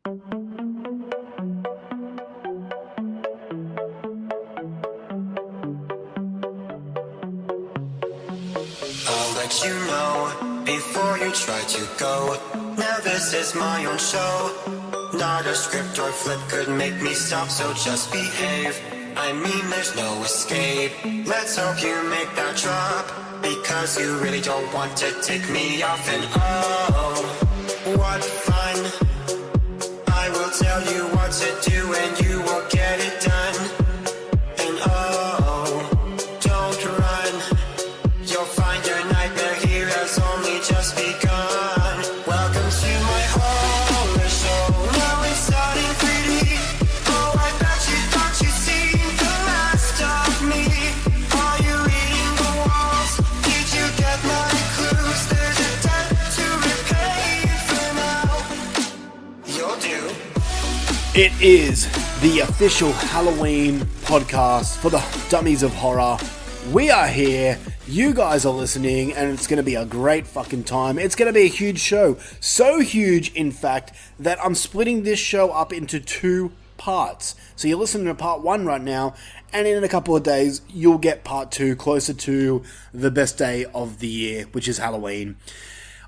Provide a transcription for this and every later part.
I'll let you know before you try to go. Now this is my own show. Not a script or flip could make me stop, so just behave. I mean, there's no escape. Let's hope you make that drop, because you really don't want to take me off. And oh, what fun. I will tell you what to do and you will get it done. And oh, don't run. You'll find your nightmare here has only just begun. Welcome to my horror show. Now it's starting 3D. Oh, I bet you thought you'd seen the last of me. Are you reading the walls? Did you get my clues? There's a debt to repay for now. You'll do. It is the official Halloween podcast for the Dummies of Horror. We are here, you guys are listening, and it's going to be a great fucking time. It's going to be a huge show. So huge, in fact, that I'm splitting this show up into 2 parts. So you're listening to part 1 right now, and in a couple of days, you'll get part 2 closer to the best day of the year, which is Halloween.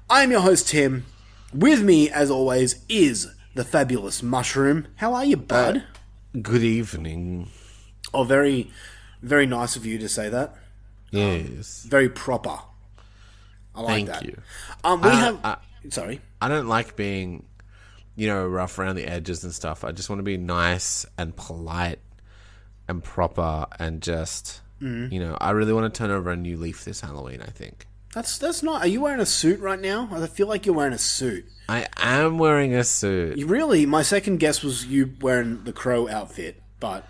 I'm your host, Tim. With me, as always, is the fabulous Mushroom. How are you, bud? Good evening. Oh, very, very nice of you to say that. Yes. Very proper. I like Thank that. you. We have... sorry. I don't like being, rough around the edges and stuff. I just want to be nice and polite and proper and just, I really want to turn over a new leaf this Halloween, I think. That's not... Are you wearing a suit right now? I feel like you're wearing a suit. I am wearing a suit. You really? My second guess was you wearing the crow outfit, but...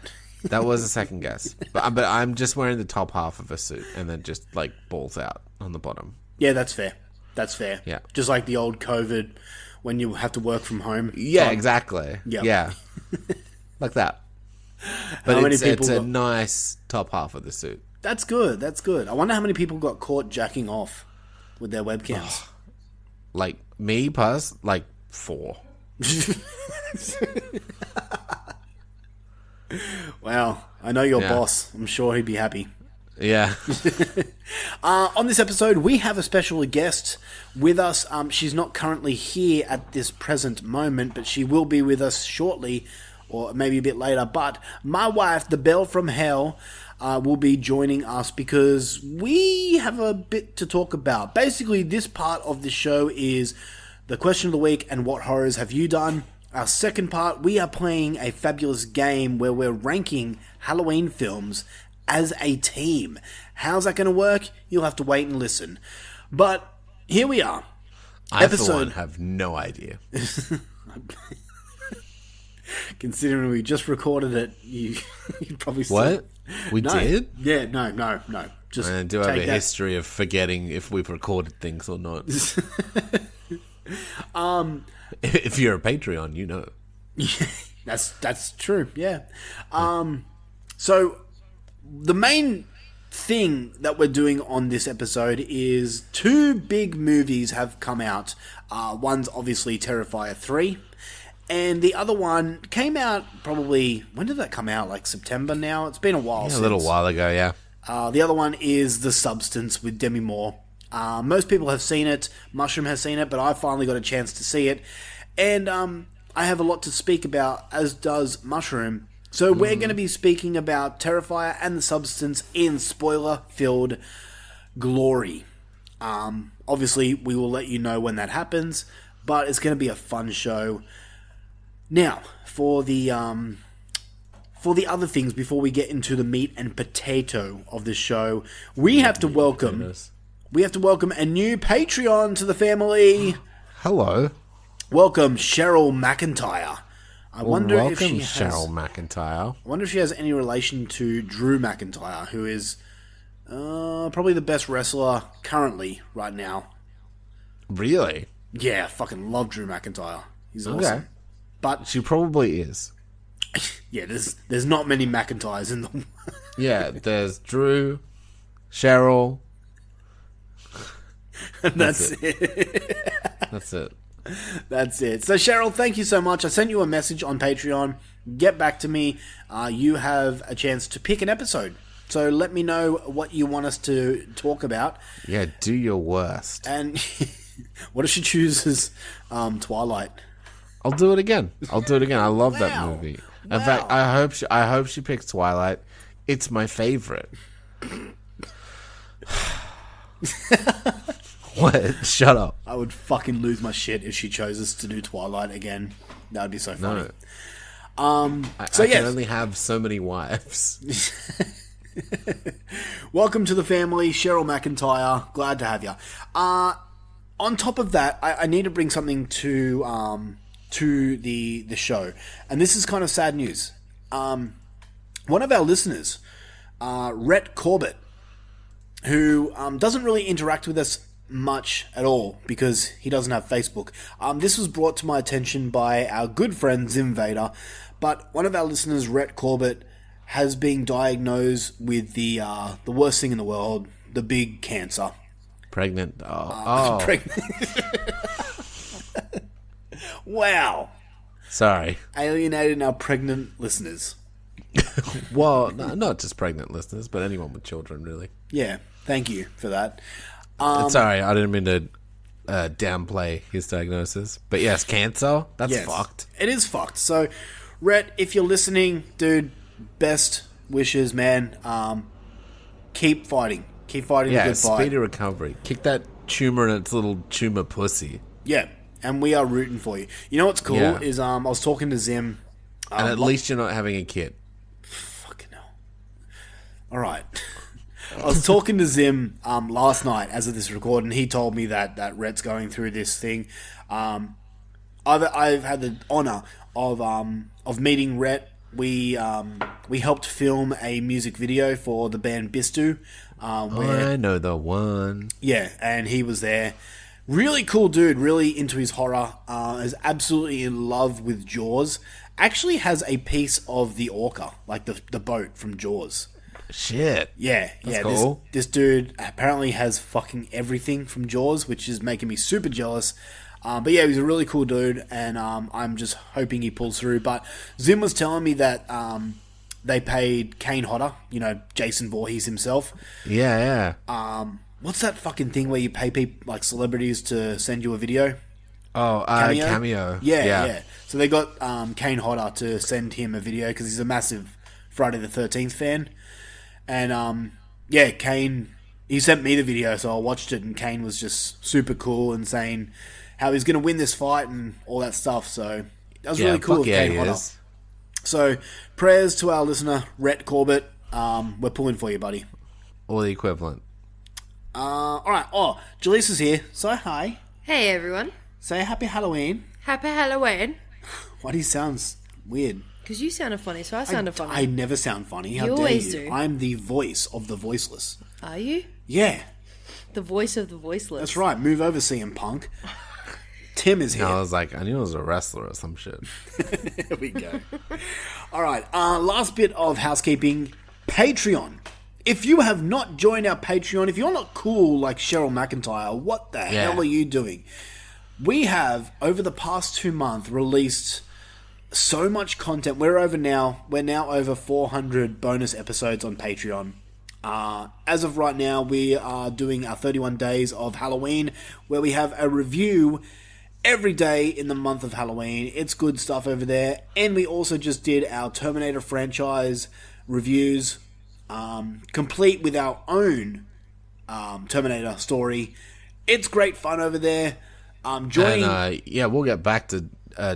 That was a second guess. But I'm just wearing the top half of a suit and then just, balls out on the bottom. Yeah, that's fair. That's fair. Yeah. Just like the old COVID when you have to work from home. Yeah, exactly. Yep. Yeah. Like that. But How it's a got... nice top half of the suit. That's good. That's good. I wonder how many people got caught jacking off with their webcams. Me, 4. Wow. I know your boss. I'm sure he'd be happy. Yeah. On this episode, we have a special guest with us. She's not currently here at this present moment, but she will be with us shortly, or maybe a bit later. But my wife, the Belle from Hell, will be joining us because we have a bit to talk about. Basically, this part of the show is the question of the week and what horrors have you done. Our second part, we are playing a fabulous game where we're ranking Halloween films as a team. How's that going to work? You'll have to wait and listen. But here we are. I, for one, have no idea. Considering we just recorded it, you probably still... What? We did? Yeah, no. Just I do have a history of forgetting if we've recorded things or not. If you're a Patreon, you know. That's true, yeah. So, the main thing that we're doing on this episode is 2 big movies have come out. One's obviously Terrifier 3, and the other one came out probably... When did that come out? Like September now? It's been a while since. A little while ago, yeah. The other one is The Substance with Demi Moore. Most people have seen it. Mushroom has seen it, but I finally got a chance to see it. And I have a lot to speak about, as does Mushroom. So we're going to be speaking about Terrifier and The Substance in spoiler-filled glory. Obviously, we will let you know when that happens, but it's going to be a fun show. Now, for the other things, before we get into the meat and potato of the show, we have to welcome a new Patreon to the family. Hello. Welcome, Cheryl McIntyre. I wonder if she has Cheryl McIntyre. I wonder if she has any relation to Drew McIntyre, who is probably the best wrestler currently right now. Really? Yeah, I fucking love Drew McIntyre. He's awesome. Okay. But she probably is. Yeah, there's not many McIntyres in them. Yeah, there's Drew, Cheryl. And that's it. That's it. That's it. So, Cheryl, thank you so much. I sent you a message on Patreon. Get back to me. You have a chance to pick an episode. So let me know what you want us to talk about. Yeah, do your worst. And what if she chooses Twilight? I'll do it again. I love that movie. In fact, I hope she picks Twilight. It's my favorite. What? Shut up. I would fucking lose my shit if she chose us to do Twilight again. That would be so funny. No. I can only have so many wives. Welcome to the family, Cheryl McIntyre. Glad to have you. On top of that, I need to bring something to the show, and this is kind of sad news. One of our listeners, Rhett Corbett, who doesn't really interact with us much at all because he doesn't have Facebook. This was brought to my attention by our good friend Zim Vader, but one of our listeners, Rhett Corbett, has been diagnosed with the worst thing in the world, the big cancer. Pregnant. Pregnant. Wow. Sorry. Alienating our pregnant listeners. Well, not just pregnant listeners, but anyone with children, really. Yeah, thank you for that. Sorry, I didn't mean to downplay his diagnosis. But yes, cancer? That's fucked. It is fucked. So, Rhett, if you're listening, dude, best wishes, man. Keep fighting. Keep fighting the good fight. Speedy recovery. Kick that tumor in its little tumor pussy. Yeah, and we are rooting for you. You know what's cool is I was talking to Zim. And at least you're not having a kid. Fucking hell. All right. I was talking to Zim last night as of this record, and he told me that Rhett's going through this thing. I've had the honor of meeting Rhett. We helped film a music video for the band Bistu. I know the one. Yeah, and he was there. Really cool dude, really into his horror. Is absolutely in love with Jaws. Actually has a piece of the orca, like the boat from Jaws. Shit. Yeah, That's cool. This dude apparently has fucking everything from Jaws, which is making me super jealous. But yeah, he's a really cool dude, and I'm just hoping he pulls through. But Zim was telling me that they paid Kane Hodder, Jason Voorhees himself. Yeah. What's that fucking thing where you pay people, like celebrities, to send you a video? Oh, Cameo. Yeah. So they got Kane Hodder to send him a video because he's a massive Friday the 13th fan. And Kane, he sent me the video, so I watched it, and Kane was just super cool and saying how he's going to win this fight and all that stuff. So that was really cool of Kane Hodder. So prayers to our listener, Rhett Corbett. We're pulling for you, buddy. Or the equivalent. All right. Oh, Jaleesa's here. So hi. Hey, everyone. Say happy Halloween. Happy Halloween. Why do you sound weird? Because you sounded funny, so I sounded funny. I never sound funny. How You dare always you? do. I'm the voice of the voiceless. Are you? Yeah, The voice of the voiceless. that's right. Move over, CM Punk. Tim is here. I was like, I knew it was a wrestler or some shit. There we go. All right. Last bit of housekeeping. Patreon. If you have not joined our Patreon, if you're not cool like Cheryl McIntyre, what the hell are you doing? We have, over the past 2 months, released so much content. We're now over 400 bonus episodes on Patreon. As of right now, we are doing our 31 days of Halloween, where we have a review every day in the month of Halloween. It's good stuff over there. And we also just did our Terminator franchise reviews, complete with our own Terminator story. It's great fun over there. Joining... And, we'll get back to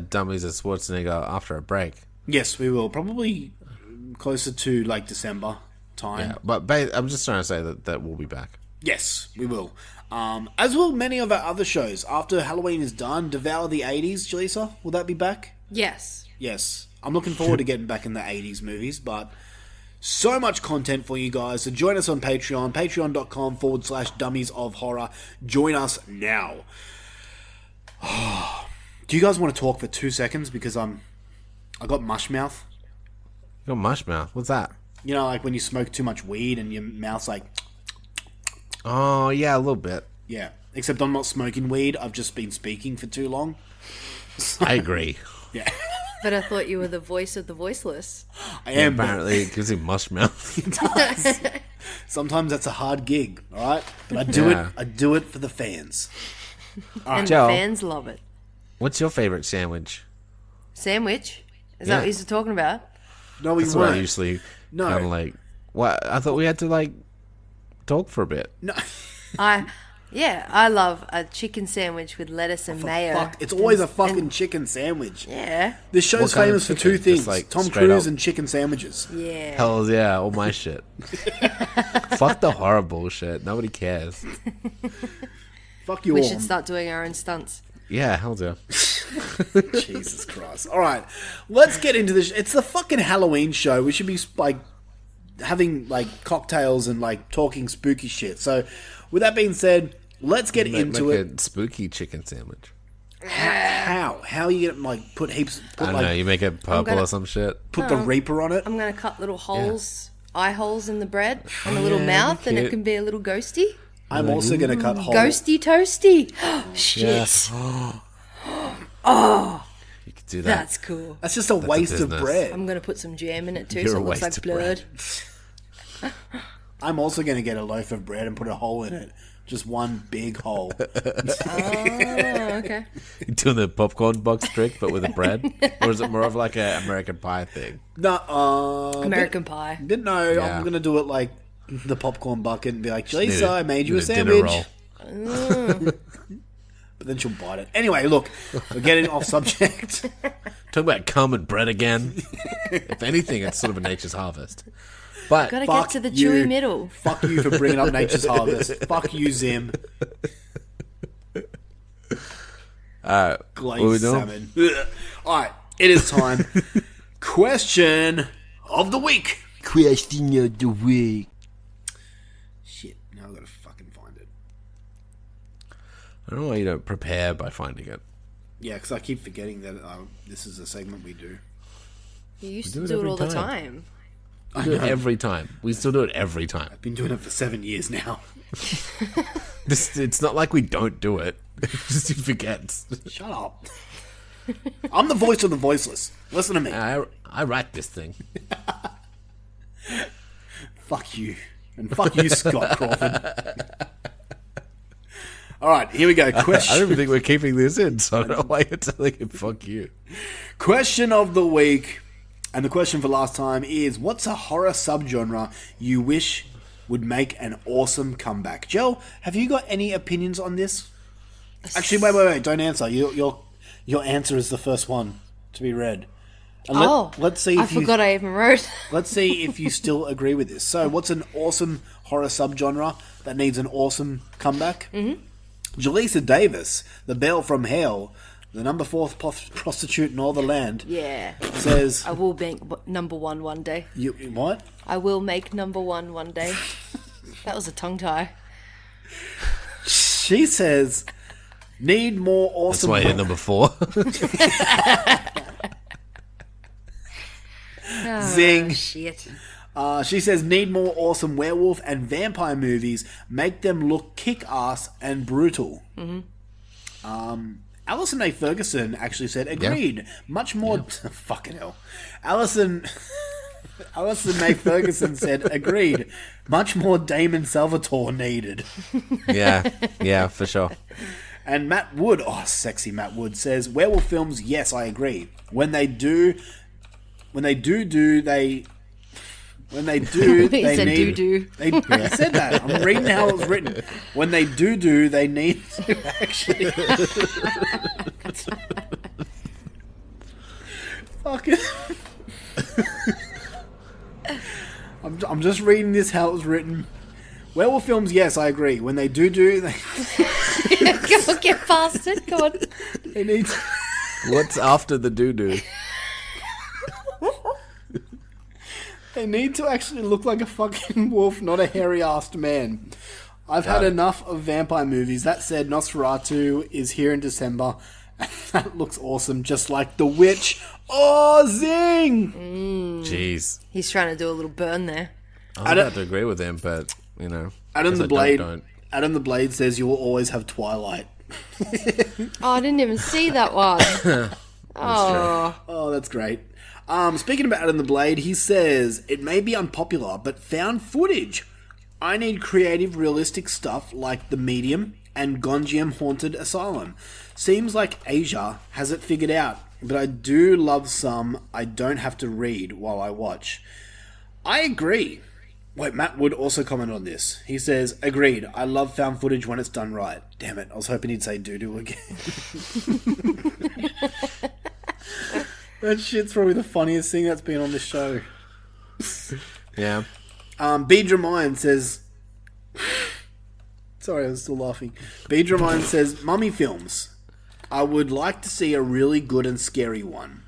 Dummies of Schwarzenegger after a break. Yes, we will. Probably closer to like December time. Yeah, but I'm just trying to say that we'll be back. Yes, we will. As will many of our other shows. After Halloween is done, Devour the 80s, Jaleesa, will that be back? Yes. Yes. I'm looking forward to getting back in the 80s movies, but so much content for you guys. So join us on Patreon, patreon.com/Dummies of Horror. Join us now. Do you guys want to talk for 2 seconds? Because I got mush mouth. You got mush mouth? What's that? You know, like when you smoke too much weed and your mouth's like... Oh, yeah, a little bit. Yeah. Except I'm not smoking weed. I've just been speaking for too long. I agree. Yeah. But I thought you were the voice of the voiceless. I am. but Apparently, it gives him mush mouth. Sometimes that's a hard gig, all right? But I do Yeah. it. I do it for the fans. And Joe. the fans love it. What's your favorite sandwich? Sandwich? Is that Yeah. what you're talking about? No, we That's what I weren't. usually No. kind of like. What? I thought we had to like talk for a bit. No, I love a chicken sandwich with lettuce and mayo. fuck. It's always a fucking chicken sandwich. Yeah. This show's What kind of famous for chicken? two things: Just, like, Tom straight Cruise up? and chicken sandwiches. Yeah. Hell yeah, all my shit. Fuck the horror bullshit. Nobody cares. Fuck you We all. should start doing our own stunts. Yeah, hell yeah. Jesus Christ! All right, let's get into this. It's the fucking Halloween show. We should be like having like cocktails and like talking spooky shit. So, with that being said, let's get into Like it. a spooky chicken sandwich. How are you gonna like put heaps? I Put don't like know. You make it purple gonna- or some shit. put the Reaper on it. I'm going to cut little holes, eye holes in the bread and a little mouth, and it cute. can be a little ghosty. I'm also gonna cut holes. Ghosty toasty. Shit. You could do that. That's cool. That's just a waste of business. bread. I'm going to put some jam in it too, You're so a it looks waste like of bread. blood. I'm also gonna get a loaf of bread and put a hole in it. Just one big hole. Oh, okay. You doing the popcorn box trick, but with the bread, or is it more of like an American Pie thing? No, American Pie. Didn't know. Yeah. I'm gonna do it like the popcorn bucket and be like, Need Lisa, a- I made you a need dinner sandwich. roll. But then she'll bite it. Anyway, look, we're getting off subject. Talk about cum and bread again. If anything, it's sort of a nature's harvest. But Gotta Fuck get to the you. chewy middle. Fuck you for bringing up Nature's Harvest. Fuck you, Zim. what we Glazed doing? salmon. Ugh. All right, it is time. Question of the week. Question of the week. Shit, now I've got to fucking find it. I don't know why you don't prepare by finding it. Yeah, because I keep forgetting that this is a segment we do. You used do to it do it every all the time. time. We do it every time. We still do it every time. I've been doing it for 7 years now. It's not like we don't do it. It's just you forget. Shut up. I'm the voice of the voiceless. Listen to me. I write this thing. Fuck you. And fuck you, Scott Crawford. All right, here we go. I don't Question, even think we're keeping this in, so I don't know why you're telling him fuck you. question of the week. And the question for last time is, what's a horror subgenre you wish would make an awesome comeback? Joe, have you got any opinions on this? Actually, wait. Don't answer. Your answer is the first one to be read. And let's see if I forgot I even wrote. Let's see if you still agree with this. So, what's an awesome horror subgenre that needs an awesome comeback? Mm-hmm. Jaleesa Davis, the Belle from Hell, the number 4 prostitute in all the land, Yeah. says, I will make number one day. "You what? I will make number one day. That was a tongue tie. She says, need more That's awesome." why you're number 4. Zing. Shit. She says, need more awesome werewolf and vampire movies. Make them look kick-ass and brutal. Mm-hmm. Alison A. Ferguson actually said, agreed. Much more... Fucking hell. Alison May Ferguson said, agreed. Much more Damon Salvatore needed. Yeah, for sure. And Matt Wood, sexy Matt Wood, says, werewolf films, yes, I agree. When they do, they He said need... doo-doo. I said that. I'm reading how it was written. When they do, they need to actually... Fucking... I'm just reading this how it was written. Werewolf films, yes, I agree. When they do, they Go on, get past it. Go on. need to... What's after the doo-doo? They need to actually look like a fucking wolf, not a hairy-assed man. I've had enough of vampire movies. That said, Nosferatu is here in December, and that looks awesome, just like The Witch. Oh, zing! Jeez. He's trying to do a little burn there. I'm about to agree with him, but, Adam guess the I Blade. don't. Adam the Blade says you will always have Twilight. Oh, I didn't even see that one. Oh. Oh, that's great. Speaking about Adam the Blade, he says, it may be unpopular, but found footage. I need creative, realistic stuff like The Medium and Gonjiam Haunted Asylum. Seems like Asia has it figured out, but I do love some I don't have to read while I watch. I agree. Wait, Matt Wood also commented on this. He says, agreed, I love found footage when it's done right. Damn it, I was hoping he'd say doo-doo again. That shit's probably the funniest thing that's been on this show. Yeah. Beedramine says... Sorry, I was still laughing. Beedramine says, mummy films. I would like to see a really good and scary one.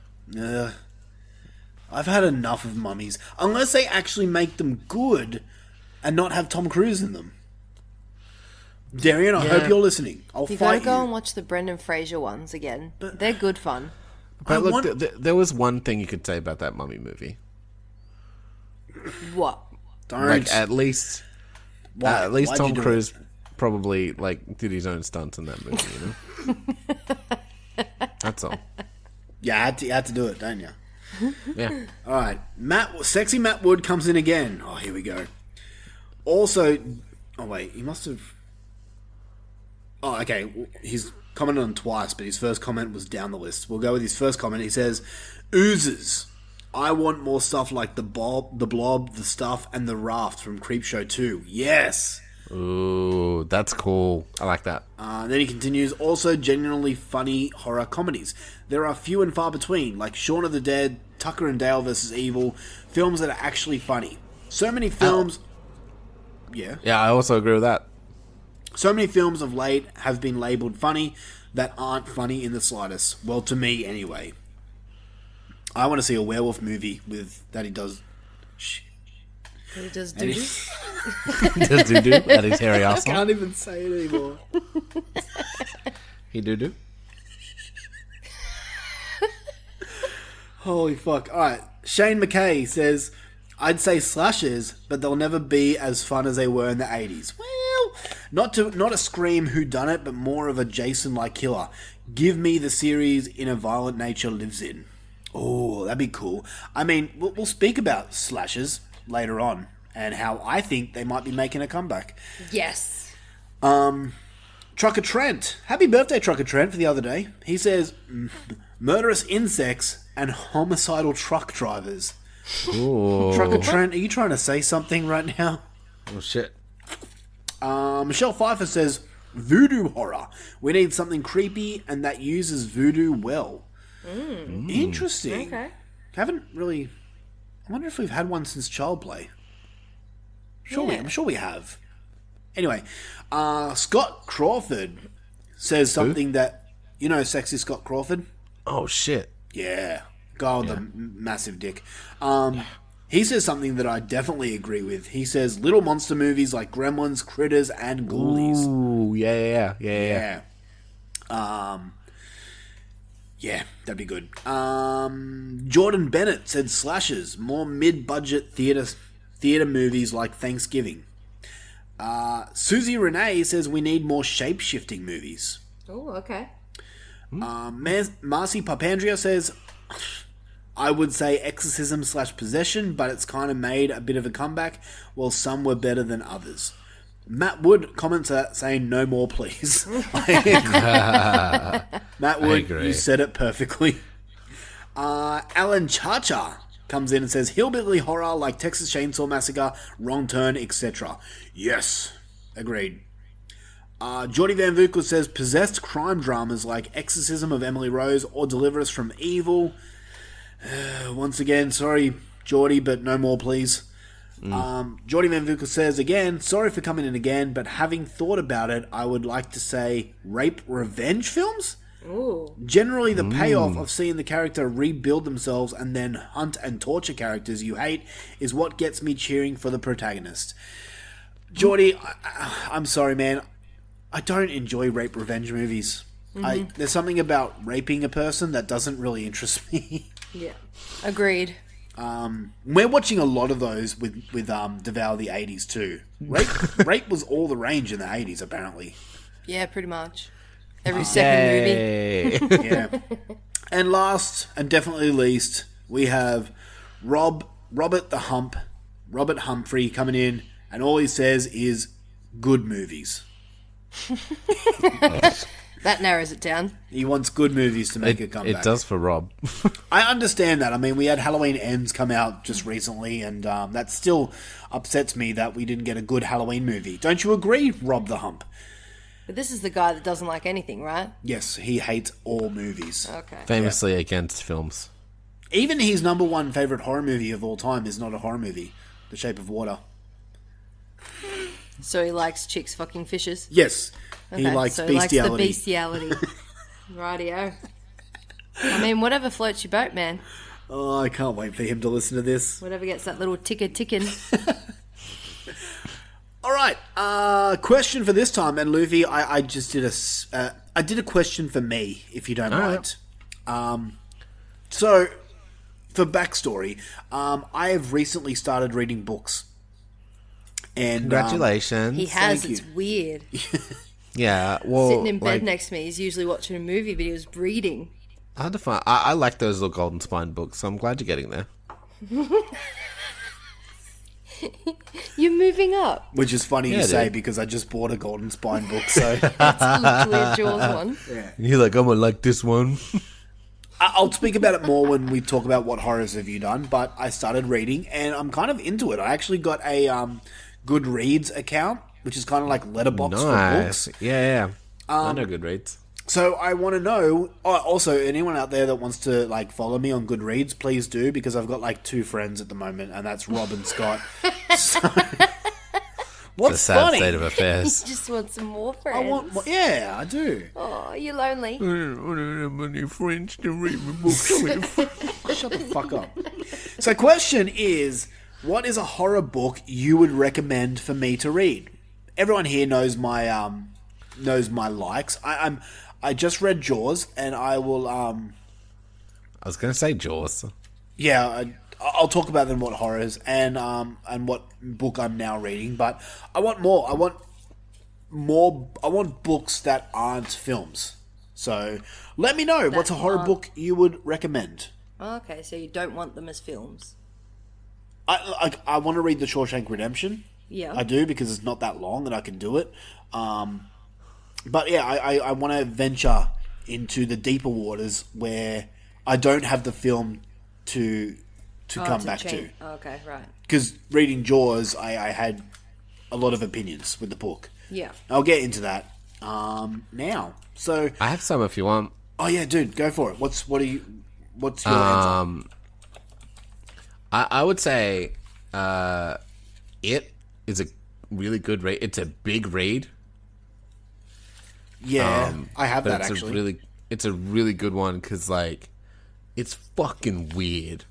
I've had enough of mummies. Unless they actually make them good and not have Tom Cruise in them. Darian, I hope you're listening. I'll You fight gotta go you. and watch the Brendan Fraser ones again. They're good fun. But look, there was one thing you could say about that mummy movie. What? Don't. Like, at least Why? at least Why'd Tom you do Cruise probably, like, did his own stunts in that movie, you know? That's all. Yeah, you had to do it, don't you? Yeah. All right, sexy Matt Wood comes in again. Oh, here we go. Also, oh wait, he must have. Oh, okay. He's commented on twice, but his first comment was down the list. We'll go with his first comment. He says, "Oozes. I want more stuff like the Blob, the Stuff, and the Raft from Creepshow 2. Yes." Ooh, that's cool. I like that. Then he continues, also genuinely funny horror comedies. There are few and far between, like Shaun of the Dead, Tucker and Dale vs. Evil, films that are actually funny. So many films... Yeah? Yeah, I also agree with that. So many films of late have been labelled funny that aren't funny in the slightest. Well, to me, anyway. I want to see a werewolf movie with that he does... He does doo-doo. Does doo-doo at his hairy I asshole? can't even say it anymore. He doo-doo? Holy fuck. Alright, Shane McKay says, I'd say slashers, but they'll never be as fun as they were in the 80s. Well, not a Scream whodunit, but more of a Jason-like killer. Give me the series In a Violent Nature Lives In. Oh, that'd be cool. I mean, we'll speak about slashers later on, and how I think they might be making a comeback. Yes. Trucker Trent. Happy birthday, Trucker Trent, for the other day. He says, murderous insects and homicidal truck drivers. Ooh. Trucker Trent, are you trying to say something right now? Oh, shit. Michelle Pfeiffer says, voodoo horror. We need something creepy and that uses voodoo well. Interesting. Okay. Haven't really... I wonder if we've had one since Child Play. I'm sure we have. Anyway, Scott Crawford says something that... You know sexy Scott Crawford? Oh, shit. Yeah. Guy with the massive dick. He says something that I definitely agree with. He says little monster movies like Gremlins, Critters, and Ghoulies. Ooh, yeah. Yeah, that'd be good. Jordan Bennett said slashers, more mid-budget theater movies like Thanksgiving. Susie Renee says we need more shape-shifting movies. Oh, okay. Marcy Papandrea says, I would say exorcism/possession, but it's kind of made a bit of a comeback, while some were better than others. Matt Wood comments that saying, no more, please. Matt Wood, you said it perfectly. Alan Chacha comes in and says, hillbilly horror like Texas Chainsaw Massacre, Wrong Turn, etc. Yes, agreed. Jordy Van Vukle says, possessed crime dramas like Exorcism of Emily Rose or Deliver Us from Evil. Once again, sorry, Jordy, but no more, please. Jordy Van Vukle says, again, sorry for coming in again, but having thought about it, I would like to say rape revenge films? Ooh. Generally, the payoff of seeing the character rebuild themselves and then hunt and torture characters you hate is what gets me cheering for the protagonist. Jordy, I'm sorry, man. I don't enjoy rape revenge movies. There's something about raping a person that doesn't really interest me. Yeah. Agreed. We're watching a lot of those with Devour the 80s too. Rape was all the range in the 80s, apparently. Yeah, pretty much. Every second movie. Yeah. And last, and definitely least, we have Robert Humphrey coming in, and all he says is good movies. That narrows it down. He wants good movies to make a comeback. It does for Rob. I understand that. I mean, we had Halloween Ends come out just recently, and that still upsets me that we didn't get a good Halloween movie. Don't you agree, Rob the Hump? But this is the guy that doesn't like anything, right? Yes, he hates all movies. Okay. Famously against films. Even his number one favourite horror movie of all time is not a horror movie, The Shape of Water. So he likes chicks fucking fishes. Yes, he Okay, likes so bestiality. He likes the bestiality. Rightio. I mean, whatever floats your boat, man. Oh, I can't wait for him to listen to this. Whatever gets that little ticker ticking. All right, question for this time, and Luffy, I just did I did a question for me, if you don't mind. So, for backstory, I have recently started reading books. And Congratulations. He has. Thank It's you. weird. Yeah, well, Sitting in bed like, next to me, he's usually watching a movie, but he was reading. hard to find. I like those little Golden Spine books, so I'm glad you're getting there. You're moving up. which is funny Yeah, you say dude. because I just bought a Golden Spine book, so It's literally a Jaws one. You're like, I'm gonna like this one. I'll speak about it more when we talk about what horrors have you done, but I started reading and I'm kind of into it. I actually got a Goodreads account, which is kind of like Letterboxd for books. Nice. Yeah. I know Goodreads. So I want to know, also anyone out there that wants to like follow me on Goodreads, please do, because I've got like 2 friends at the moment, and that's Rob and Scott. So, what's It's a sad funny? state of He affairs. just wants some more I friends. want, yeah, I do. Oh, you're lonely. I don't have any friends to read my books with. Shut the fuck up. So, question is, what is a horror book you would recommend for me to read? Everyone here knows my likes. I just read Jaws, and I will I was gonna say Jaws. yeah, I'll talk about them, what horrors and what book I'm now reading. But I want more. I want books that aren't films. So let me know what's a horror book you would recommend. Okay, so you don't want them as films. I want to read The Shawshank Redemption. Yeah. I do, because it's not that long and I can do it. But yeah, I want to venture into the deeper waters where I don't have the film to come back to. Okay, right. Because reading Jaws, I had a lot of opinions with the book. Yeah. I'll get into that now. So, I have some if you want. oh yeah, dude, go for it. What's your answer? I would say it is a really good read. It's a big read. Yeah, I have But that it's actually. it's a really good one because like it's fucking weird.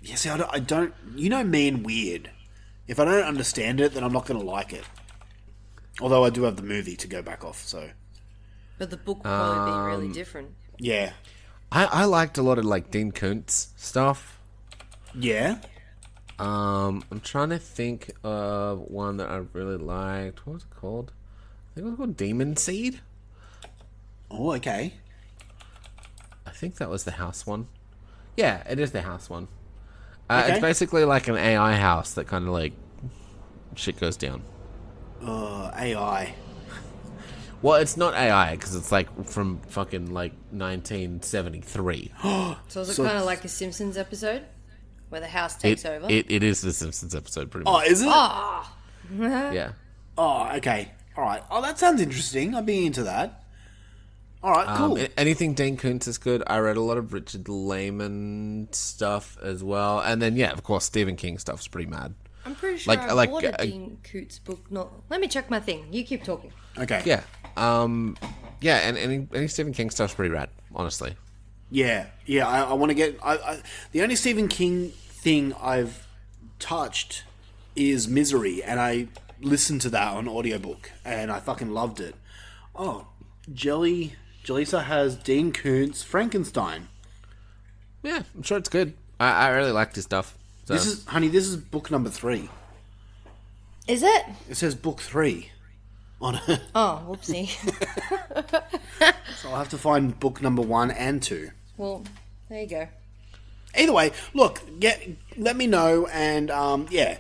Yeah, see, I don't. You know me and weird. If I don't understand it, then I'm not going to like it. Although I do have the movie to go back off, so But the book will probably be really different. yeah, I liked a lot of like Dean Koontz stuff. yeah. I'm trying to think of one that I really liked. What was it called? I think it was called Demon Seed. Oh, okay. I think that was the house one. Yeah, it is the house one. Okay. It's basically like an AI house that kind of like shit goes down. AI. Well, it's not AI because it's like from fucking like 1973. So is it So- kind of like a Simpsons episode? Where the house takes over? It is the Simpsons episode pretty Oh, much. is it? Yeah. Oh, okay. All right. Oh, that sounds interesting. I'd be into that. All right, cool. Anything Dean Koontz is good. I read a lot of Richard Lehman stuff as well, and then yeah, of course Stephen King stuff's pretty mad. I'm pretty sure like- I like, bought a Dean Koontz book. Not. Let me check my thing. You keep talking. Okay. Yeah, yeah, and any Stephen King stuff's pretty rad, honestly. Yeah. I want to get. The only Stephen King thing I've touched is Misery, and I listened to that on audiobook, and I fucking loved it. Oh, Jaleesa has Dean Koontz Frankenstein. Yeah, I'm sure it's good. I really like this stuff. So. This is book number 3. Is it? It says book 3 on it. Oh, whoopsie. So I'll have to find book number 1 and 2. Well, there you go. Either way, look, let me know, and yeah,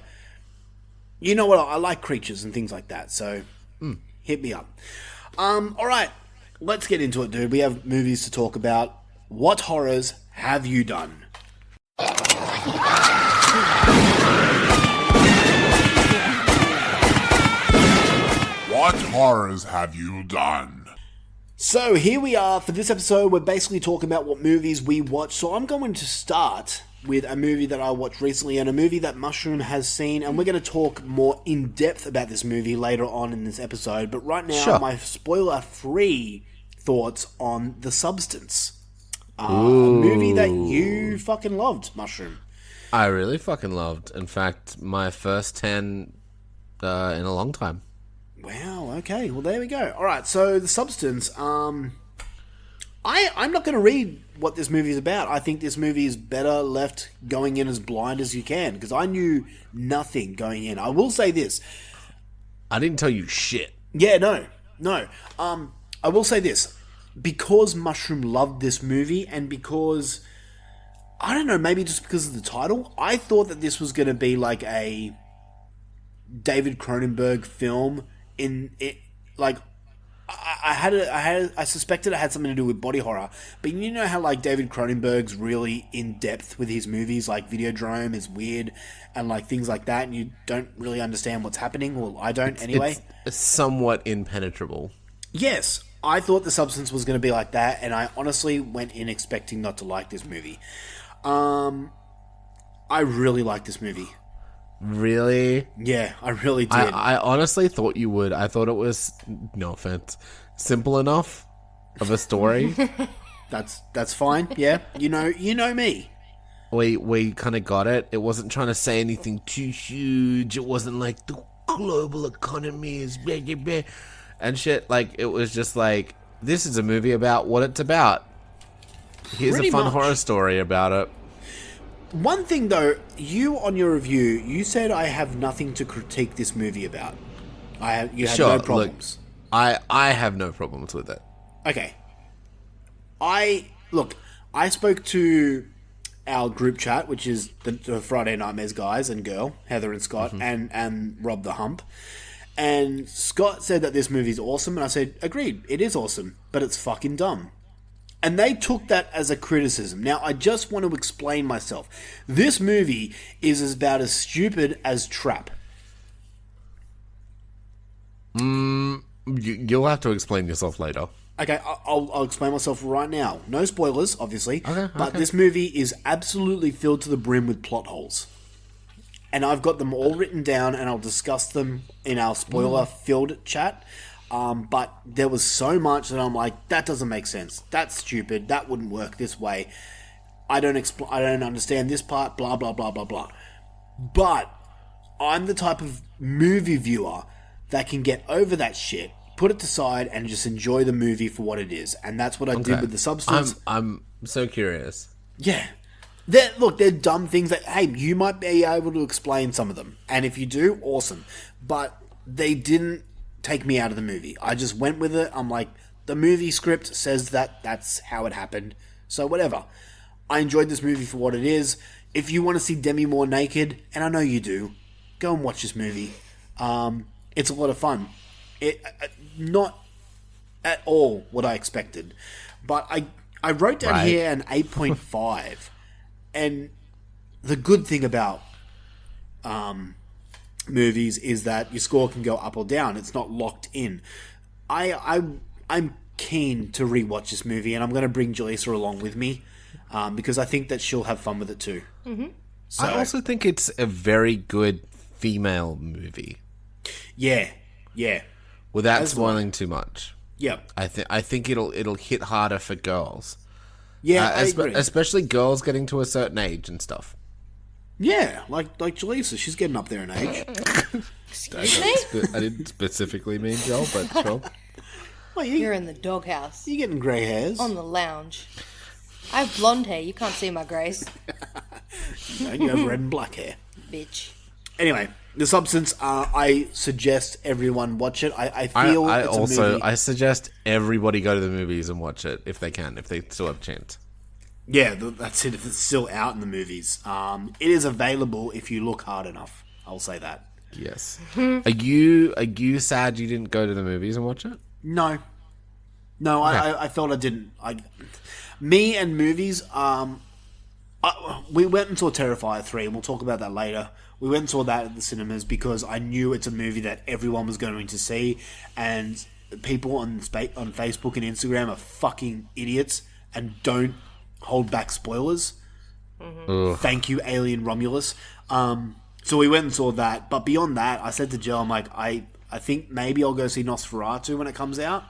you know what? I like creatures and things like that, so hit me up. All right, let's get into it, dude. We have movies to talk about. What horrors have you done? What horrors have you done? So here we are for this episode. We're basically talking about what movies we watch. So I'm going to start with a movie that I watched recently and a movie that Mushroom has seen, and we're going to talk more in depth about this movie later on in this episode. But right now, my spoiler-free thoughts on The Substance, a movie that you fucking loved, Mushroom. I really fucking loved. In fact, my first 10 in a long time. Wow, okay. Well, there we go. All right, so The Substance. I'm not going to read what this movie is about. I think this movie is better left going in as blind as you can, because I knew nothing going in. I will say this. I didn't tell you shit. Yeah, no. I will say this. Because Mushroom loved this movie, and because, I don't know, maybe just because of the title, I thought that this was going to be like a David Cronenberg film. I suspected it had something to do with body horror, but you know how like David Cronenberg's really in depth with his movies, like Videodrome is weird and like things like that, and you don't really understand what's happening. Well, I don't anyway. It's somewhat impenetrable. Yes, I thought The Substance was going to be like that, and I honestly went in expecting not to like this movie. I really like this movie. Really? Yeah, I really did. I honestly thought you would. I thought it was, no offense, simple enough of a story. That's fine. Yeah, you know me. We kind of got it. It wasn't trying to say anything too huge. It wasn't like the global economy is blah, blah, blah, and shit. Like, it was just like, this is a movie about what it's about. Here's Pretty a fun much. horror story about it. One thing though, you on your review, you said I have nothing to critique this movie about. You had no problems. Look, I have no problems with it. Okay. I spoke to our group chat, which is the Friday Nightmares guys and girl, Heather and Scott, and Rob the Hump. And Scott said that this movie's awesome, and I said, agreed, it is awesome, but it's fucking dumb. And they took that as a criticism. Now, I just want to explain myself. This movie is about as stupid as Trap. You'll have to explain yourself later. Okay, I'll explain myself right now. No spoilers, obviously. Okay. But this movie is absolutely filled to the brim with plot holes. And I've got them all written down, and I'll discuss them in our spoiler-filled chat. But there was so much that I'm like, that doesn't make sense. That's stupid. That wouldn't work this way. I don't understand this part. Blah blah blah blah blah. But I'm the type of movie viewer that can get over that shit, put it aside, and just enjoy the movie for what it is. And that's what I did with The Substance. I'm so curious. Yeah. They're dumb things that, hey, you might be able to explain some of them. And if you do, awesome. But they didn't take me out of the movie. I just went with it. I'm like, the movie script says that that's how it happened. So whatever. I enjoyed this movie for what it is. If you want to see Demi Moore naked, and I know you do, go and watch this movie. It's a lot of fun. Not at all what I expected. But I wrote down here an 8.5. And the good thing about movies is that your score can go up or down. It's not locked in. I'm keen to rewatch this movie, and I'm going to bring Jaleesa along with me because I think that she'll have fun with it too. Mm-hmm. So, I also think it's a very good female movie. Yeah. Without spoiling too much. Yeah. I think it'll hit harder for girls. Yeah, I agree. Especially girls getting to a certain age and stuff. Yeah, like Jaleesa, she's getting up there in age. Excuse me? I didn't specifically mean Joel, but sure. Well, You're in the doghouse. you're getting grey hairs. On the lounge. I have blonde hair. You can't see my grace. You have red and black hair. Bitch. Anyway, The Substance, I suggest everyone watch it. I feel it's a movie. I suggest everybody go to the movies and watch it if they can, if they still have a chance. Yeah, that's it. If it's still out in the movies. It is available if you look hard enough. I'll say that. Yes. Are you sad you didn't go to the movies and watch it? No. No, Okay. I felt I didn't. Me and movies, we went and saw Terrifier 3, and we'll talk about that later. We went and saw that at the cinemas because I knew it's a movie that everyone was going to see, and people on Facebook and Instagram are fucking idiots and don't hold back spoilers. Thank you, Alien Romulus. So we went and saw that, but beyond that, I said to Jill, I'm like, I think maybe I'll go see Nosferatu when it comes out,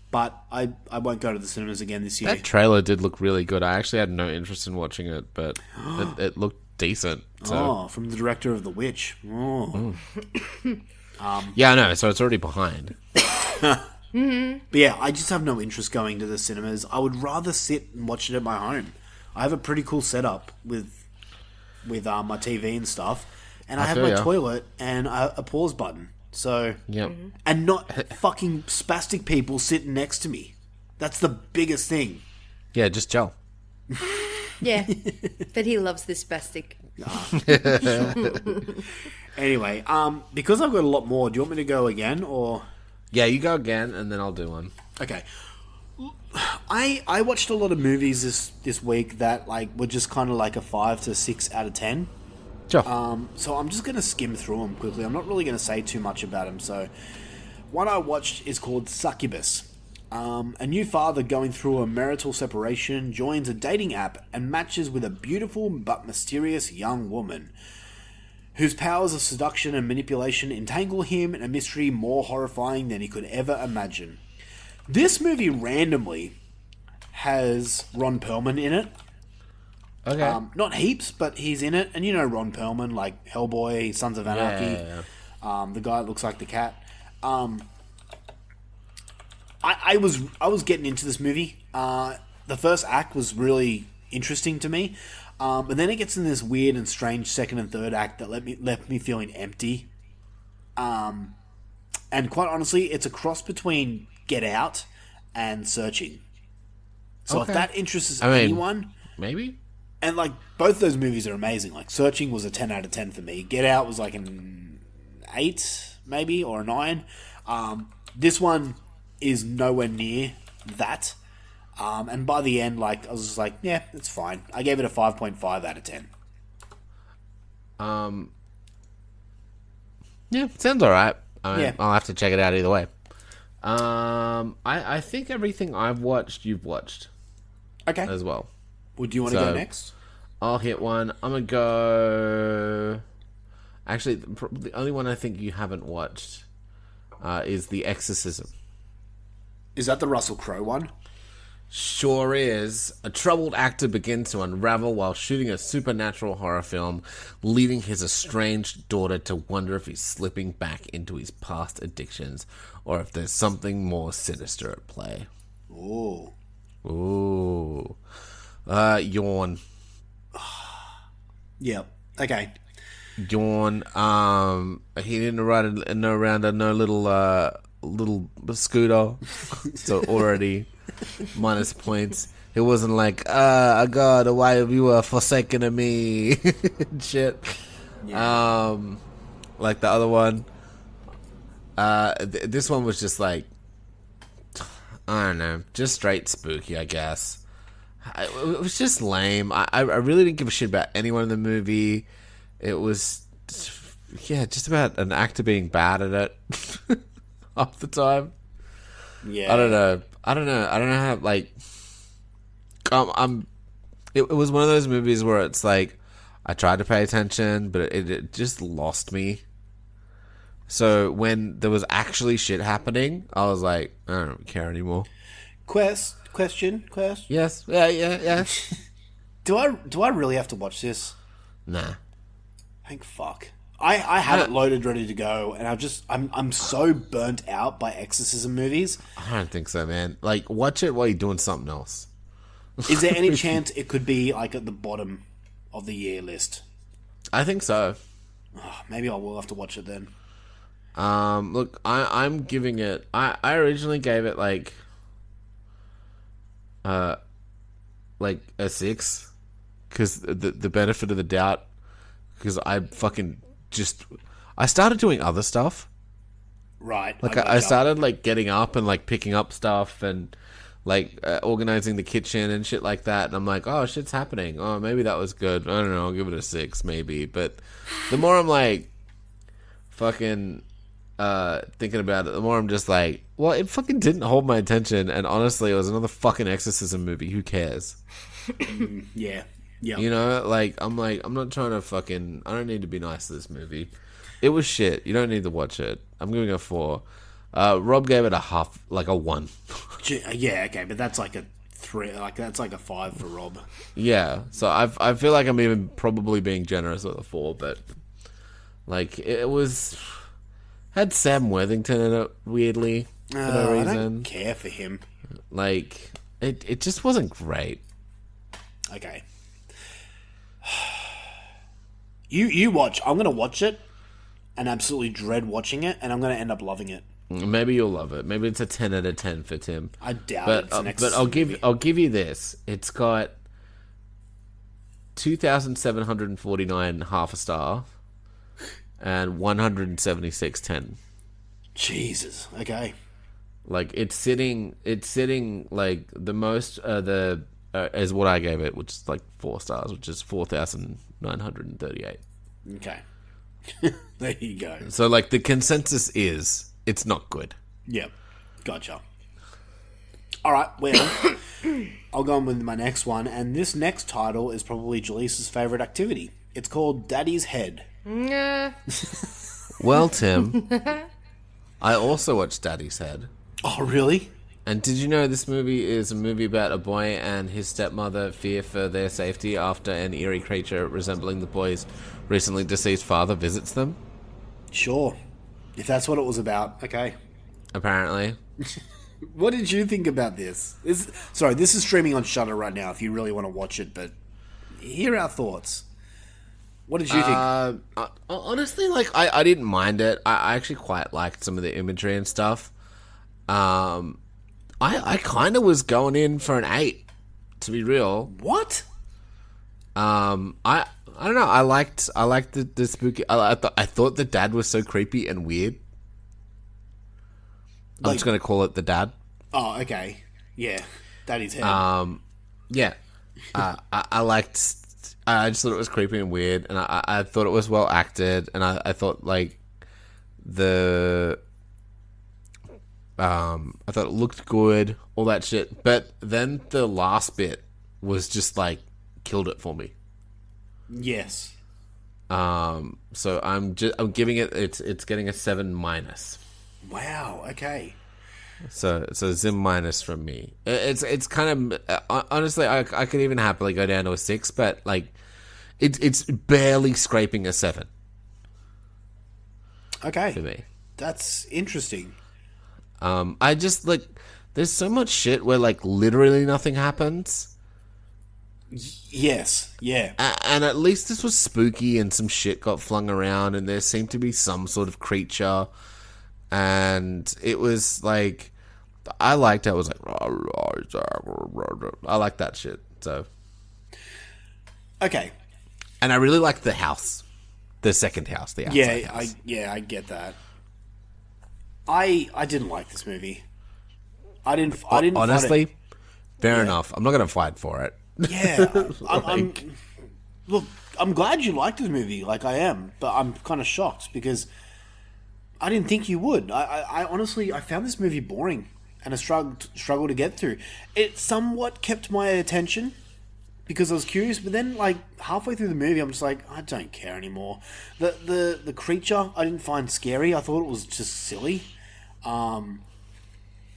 but I won't go to the cinemas again this year. That trailer did look really good. I actually had no interest in watching it, but it looked decent. So. Oh, from the director of The Witch. Oh. Yeah, I know. So it's already behind. But yeah, I just have no interest going to the cinemas. I would rather sit and watch it at my home. I have a pretty cool setup with my TV and stuff, and I have feel my ya. toilet and a pause button. So, Yep. and not fucking spastic people sitting next to me. That's the biggest thing. Yeah, just gel. Yeah. But he loves this spastic. Anyway, because I've got a lot more, do you want me to go again or? Yeah, you go again, and then I'll do one. Okay. I watched a lot of movies this week that like were just kind of like a 5 to 6 out of 10. Sure. So I'm just going to skim through them quickly. I'm not really going to say too much about them. So one I watched is called Succubus. A new father going through a marital separation joins a dating app and matches with a beautiful but mysterious young woman whose powers of seduction and manipulation entangle him in a mystery more horrifying than he could ever imagine. This movie randomly has Ron Perlman in it. Okay. Not heaps, but he's in it. And you know Ron Perlman, like Hellboy, Sons of Anarchy. Yeah. The guy that looks like the cat. I was getting into this movie. The first act was really interesting to me. But then it gets in this weird and strange second and third act that left me feeling empty. And quite honestly, it's a cross between Get Out and Searching. So Okay. if that interests I mean- anyone, Maybe? and like both those movies are amazing. Like Searching was a 10 out of 10 for me. Get Out was like an 8 maybe or a 9. This one is nowhere near that. And by the end, like I was just like, yeah, it's fine. I gave it a 5.5 out of 10. Yeah, sounds alright. I mean, Yeah. I'll have to check it out either way. I think everything I've watched, you've watched Okay. as well. Well, do you want to So- go next? I'll hit one. I'm gonna go. Actually, the only one I think you haven't watched is The Exorcism. Is that the Russell Crowe one? Sure is. A troubled actor begins to unravel while shooting a supernatural horror film, leaving his estranged daughter to wonder if he's slipping back into his past addictions or if there's something more sinister at play. Oh. Ooh. Yawn. Yep. Okay. Yawn. He didn't ride around no little scooter, so already minus points. It wasn't like, God, why have you forsaken me? Shit. Yeah. Like the other one. This one was just like, I don't know, just straight spooky, I guess. It was just lame. I really didn't give a shit about anyone in the movie. It was, just about an actor being bad at it half the time. Yeah. I don't know how, like, it was one of those movies where it's like, I tried to pay attention, but it just lost me. So when there was actually shit happening, I was like, I don't care anymore. Question. Yes. Yeah. Do I really have to watch this? Nah. Thank fuck. I have it loaded, ready to go, and I'm so burnt out by exorcism movies. I don't think so, man. Like, watch it while you're doing something else. Is there any chance it could be like at the bottom of the year list? I think so. Oh, maybe I will have to watch it then. Look, I'm giving it. I originally gave it like a 6 because the benefit of the doubt, because I started doing other stuff. Right. Like I started like getting up and like picking up stuff and like organizing the kitchen and shit like that. And I'm like, oh, shit's happening. Oh, maybe that was good. I don't know. I'll give it a 6 maybe. But the more I'm like fucking thinking about it, the more I'm just like, well, it fucking didn't hold my attention. And honestly, it was another fucking exorcism movie. Who cares? Yeah. Yeah. You know, like, I'm not trying to fucking, I don't need to be nice to this movie. It was shit. You don't need to watch it. I'm giving it a 4. Rob gave it a 1. Yeah, okay, but that's like a 3. Like that's like a 5 for Rob. Yeah, so I feel like I'm even probably being generous with a 4, but like it was had Sam Worthington in it weirdly for no reason. I don't care for him. Like it just wasn't great. Okay. You watch. I'm gonna watch it and absolutely dread watching it, and I'm gonna end up loving it. Maybe you'll love it. Maybe it's a 10 out of 10 for Tim. I doubt but, it's an but I'll give you this. It's got 2,749 half a star and 176 10. Jesus. Okay. Like it's sitting like the most is what I gave it, which is like 4 stars, which is 4,938. Okay. There you go. So like the consensus is it's not good. Yep. Gotcha. All right. Well, I'll go on with my next one, and this next title is probably Jaleesa's favorite activity. It's called Daddy's Head. Well, Tim, I also watched Daddy's Head. Oh, really? And did you know this movie is a movie about a boy and his stepmother fear for their safety after an eerie creature resembling the boy's recently deceased father visits them? Sure. If that's what it was about, okay. Apparently. What did you think about this? Sorry, this is streaming on Shudder right now if you really want to watch it, but hear our thoughts. What did you think? Honestly, like, I didn't mind it. I actually quite liked some of the imagery and stuff. I kind of was going in for an 8, to be real. What? I don't know. I liked the spooky. I thought the dad was so creepy and weird. I'm just gonna call it the dad. Oh, okay. Yeah, Daddy's Head. Yeah. I liked. I just thought it was creepy and weird, and I thought it was well acted, and I thought like I thought it looked good, all that shit. But then the last bit was just like killed it for me. Yes. So I'm giving it. It's getting a 7 minus. Wow. Okay. So Zim minus from me. It's kind of honestly, I could even happily go down to a 6, but like it's barely scraping a 7. Okay. For me, that's interesting. I just like there's so much shit where like literally nothing happens. Yes. Yeah. And at least this was spooky and some shit got flung around and there seemed to be some sort of creature. And it was like, I liked how it was like, I like that shit. So. Okay. And I really liked the house. The second house. The outside house. I get that. I didn't like this movie. I didn't honestly, fair enough. I'm not going to fight for it. Yeah, I'm glad you liked this movie, like I am, but I'm kind of shocked because I didn't think you would. I honestly, I found this movie boring and I struggled to get through. It somewhat kept my attention because I was curious, but then like halfway through the movie, I'm just like, I don't care anymore. The creature I didn't find scary. I thought it was just silly.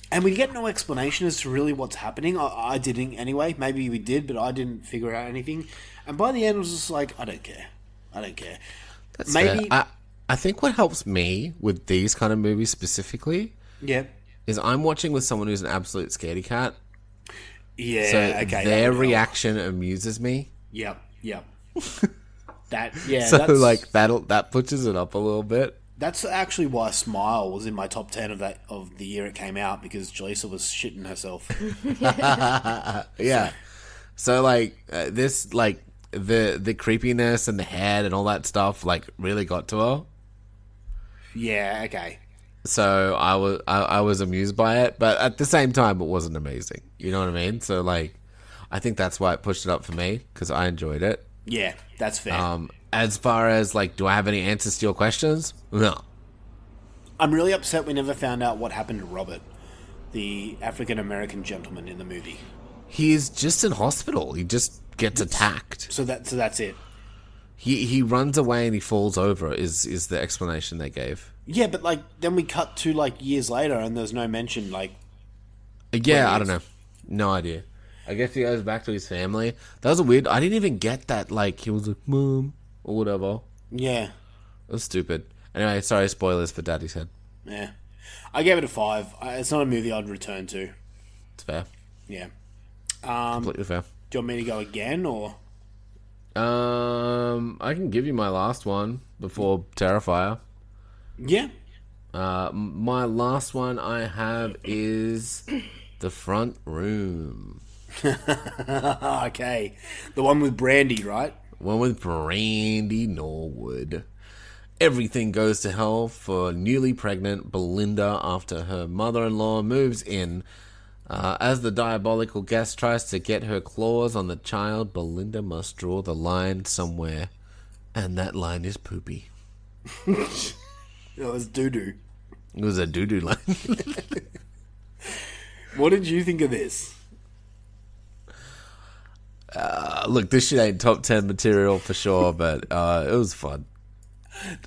And we get no explanation as to really what's happening. I didn't anyway. Maybe we did, but I didn't figure out anything. And by the end, it was just like, I don't care. That's maybe fair. I think what helps me with these kind of movies specifically, is I'm watching with someone who's an absolute scaredy cat. Yeah, So okay. their reaction amuses me. Yep. So like that pushes it up a little bit. That's actually why Smile was in my top 10 of the year it came out, because Jaleesa was shitting herself. Yeah. So like this, like the creepiness and the head and all that stuff, like really got to her. Yeah. Okay. So I was amused by it, but at the same time, it wasn't amazing. You know what I mean? So like, I think that's why it pushed it up for me, because I enjoyed it. Yeah, that's fair. As far as like, do I have any answers to your questions? No. I'm really upset we never found out what happened to Robert, the African American gentleman in the movie. He's just in hospital. He just gets attacked. So that's it. He runs away and he falls over. Is the explanation they gave? Yeah, but like then we cut to like years later, and there's no mention. Like, Yeah, I don't know. No idea. I guess he goes back to his family. That was a weird. I didn't even get that. Like he was like, "Mom," or whatever. yeah, It was stupid. Anyway, sorry, spoilers for Daddy's Head. yeah. I gave it a 5. It's not a movie I'd return to. It's fair. Yeah. Completely fair. Do you want me to go again, or? I can give you my last one before Terrifier. Yeah. My last one I have is The Front Room. Okay. The one with Brandy, right? One with Brandy Norwood. Everything goes to hell for newly pregnant Belinda after her mother-in-law moves in. As the diabolical guest tries to get her claws on the child, Belinda must draw the line somewhere. And that line is poopy. It was doo-doo. It was a doo-doo line. What did you think of this? Look, this shit ain't top 10 material for sure, but it was fun.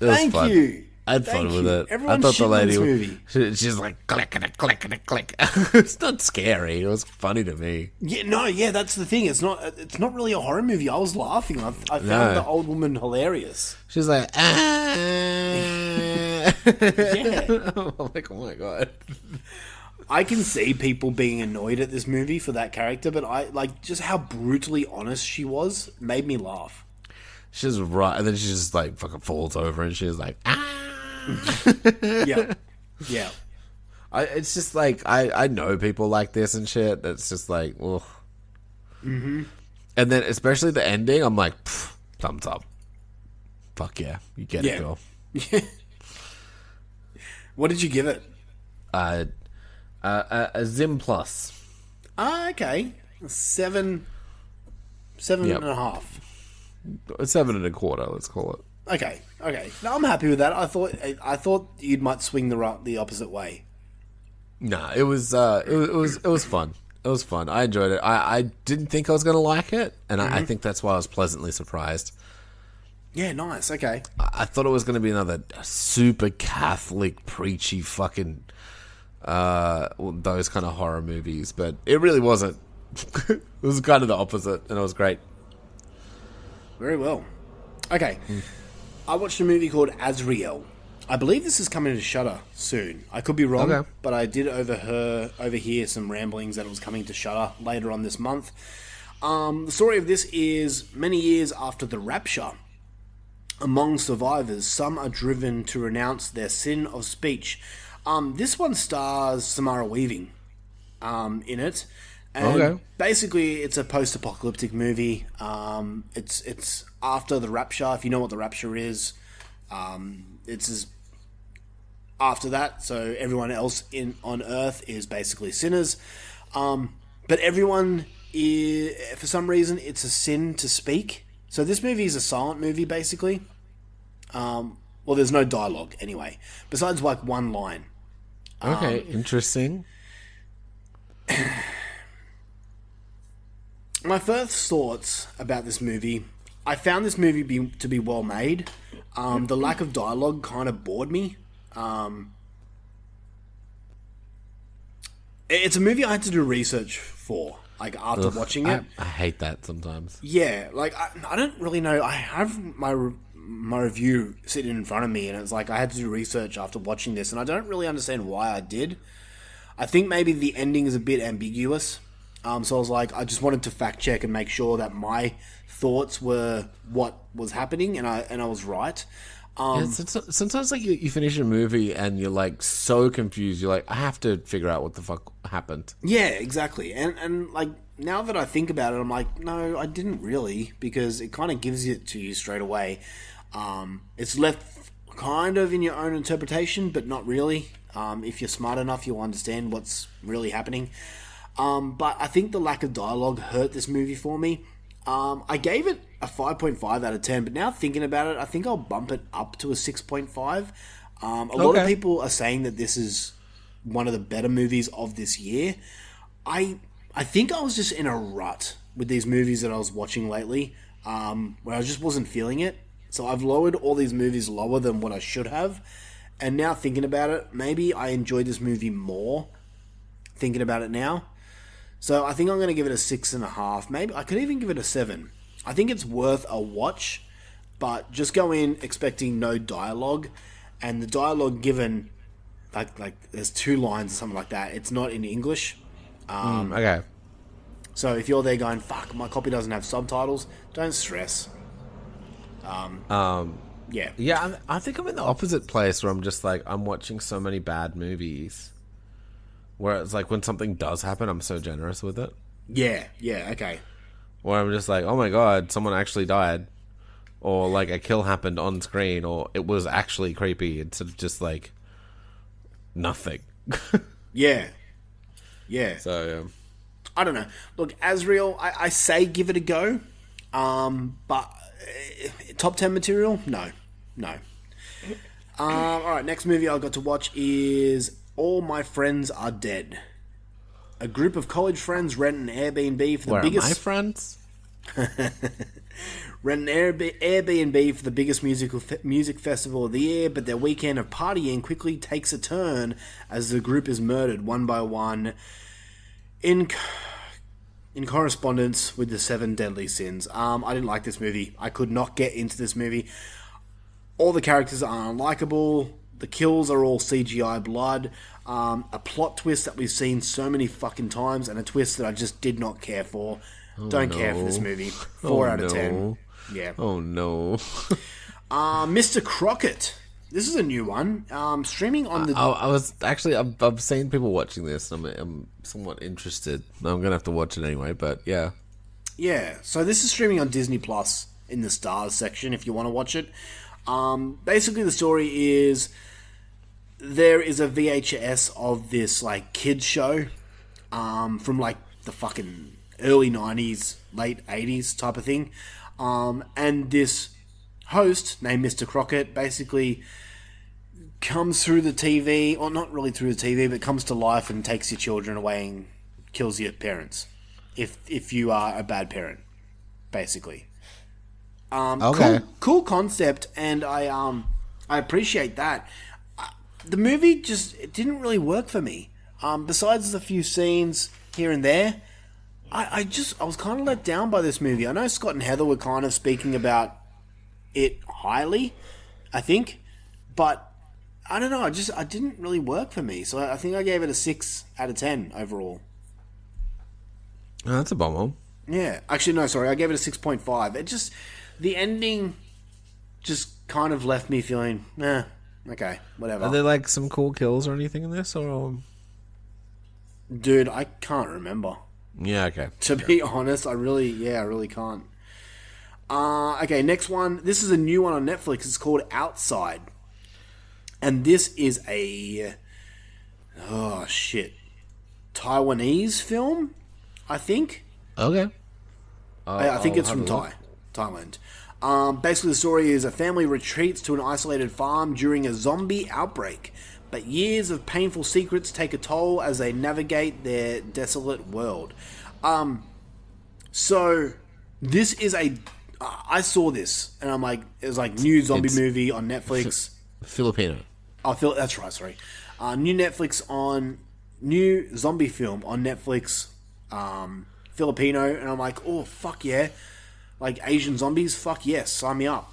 It was Thank fun. you. I had fun Thank with you. it. Everyone's I thought the shitting on lady, this movie. she's like click and a click and a click. It's not scary. It was funny to me. Yeah, that's the thing. It's not really a horror movie. I was laughing. I found the old woman hilarious. She's like, ah. Yeah. I'm like, oh my god. I can see people being annoyed at this movie for that character, but I like just how brutally honest she was made me laugh. She's right, and then she just like fucking falls over, and she's like, ah. Yeah. It's just like I know people like this and shit. It's just like, ugh. Mm-hmm. And then especially the ending, I'm like, thumbs up. Fuck yeah, you get it, girl. Yeah. What did you give it? A Zim Plus. Okay. 7 and a half. A 7 1/4, let's call it. Okay. No, I'm happy with that. I thought you might swing the opposite way. Nah, it was fun. It was fun. I enjoyed it. I didn't think I was gonna like it, and I think that's why I was pleasantly surprised. Yeah, nice. Okay. I thought it was gonna be another super Catholic preachy fucking those kind of horror movies, but it really wasn't. It was kind of the opposite, and it was great. Very well. Okay. I watched a movie called Azrael. I believe this is coming to Shudder soon. I could be wrong, Okay. but I did overhear some ramblings that it was coming to Shudder later on this month. The story of this is many years after the rapture. Among survivors, some are driven to renounce their sin of speech. This one stars Samara Weaving in it. And basically, it's a post-apocalyptic movie. It's after the rapture. If you know what the rapture is, it's after that. So everyone else on Earth is basically sinners. But everyone is, for some reason, it's a sin to speak. So this movie is a silent movie, basically. Well, there's no dialogue anyway, besides like one line. Okay, interesting. My first thoughts about this movie, I found this movie to be well made. The lack of dialogue kind of bored me. It's a movie I had to do research for, like after watching it. I hate that sometimes. Yeah, like I don't really know. I have my review sitting in front of me, and it's like I had to do research after watching this, and I don't really understand why I did. I think maybe the ending is a bit ambiguous. So I was like, I just wanted to fact check and make sure that my thoughts were what was happening, and I was right. Yeah, sometimes like you finish a movie and you're like so confused. You're like, I have to figure out what the fuck happened. Yeah, exactly. And like now that I think about it, I'm like, no, I didn't really, because it kind of gives it to you straight away. It's left kind of in your own interpretation, but not really. If you're smart enough, you'll understand what's really happening. But I think the lack of dialogue hurt this movie for me. I gave it a 5.5 out of 10, but now thinking about it, I think I'll bump it up to a 6.5. A lot of people are saying that this is one of the better movies of this year. I think I was just in a rut with these movies that I was watching lately, where I just wasn't feeling it. So I've lowered all these movies lower than what I should have. And now thinking about it, maybe I enjoyed this movie more thinking about it now. So I think I'm going to give it a 6.5. Maybe I could even give it a 7. I think it's worth a watch, but just go in expecting no dialogue, and the dialogue given, like there's 2 lines or something like that. It's not in English. Okay. So if you're there going, fuck, my copy doesn't have subtitles, don't stress. Yeah. Yeah, I think I'm in the opposite place where I'm just like, I'm watching so many bad movies where it's like when something does happen, I'm so generous with it. Yeah, okay. Where I'm just like, oh my god, someone actually died. Or like a kill happened on screen, or it was actually creepy instead of just like nothing. Yeah. So, yeah. I don't know. Look, Azrael, I say give it a go, but top 10 material? No. Alright, next movie I got to watch is All My Friends Are Dead. A group of college friends rent an Airbnb for the Where biggest... are my friends? Rent an Airbnb for the biggest music festival of the year, but their weekend of partying quickly takes a turn as the group is murdered one by one in correspondence with the 7 deadly sins. I didn't like this movie. I could not get into this movie. All the characters are unlikable. The kills are all CGI blood. A plot twist that we've seen so many fucking times, and a twist that I just did not care for. Don't care for this movie. 4 out of 10. Yeah. Oh no. Mr. Crockett. This is a new one. Streaming on the... I was actually... I've seen people watching this. I'm somewhat interested. I'm going to have to watch it anyway, but yeah. Yeah, so this is streaming on Disney Plus in the Stars section if you want to watch it. Basically, the story is there is a VHS of this like kids show from like the fucking early 90s, late 80s type of thing. And this host named Mr. Crockett basically comes through the TV, or not really through the TV, but comes to life and takes your children away and kills your parents if you are a bad parent, basically. Okay. Cool concept, and I appreciate that. The movie it didn't really work for me. Besides a few scenes here and there, I was kind of let down by this movie. I know Scott and Heather were kind of speaking about it highly, I think, but I don't know. I didn't really work for me, so I think I gave it a 6 out of 10 overall. Oh, that's a bummer. Yeah, actually, no, sorry, I gave it a 6.5. The ending just kind of left me feeling, okay, whatever. Are there like some cool kills or anything in this, or? Dude, I can't remember. Yeah, okay. To be honest, I really can't. Okay, next one. This is a new one on Netflix. It's called Outside. And this is a... Oh, shit. Taiwanese film, I think. Okay. I think it's from have a look. Thailand. Basically, the story is a family retreats to an isolated farm during a zombie outbreak. But years of painful secrets take a toll as they navigate their desolate world. So, this is I saw this, and I'm like, it was like new zombie movie on Netflix. Filipino. That's right, sorry. New zombie film on Netflix, Filipino, and I'm like, oh, fuck yeah. Like, Asian zombies, fuck yes, sign me up.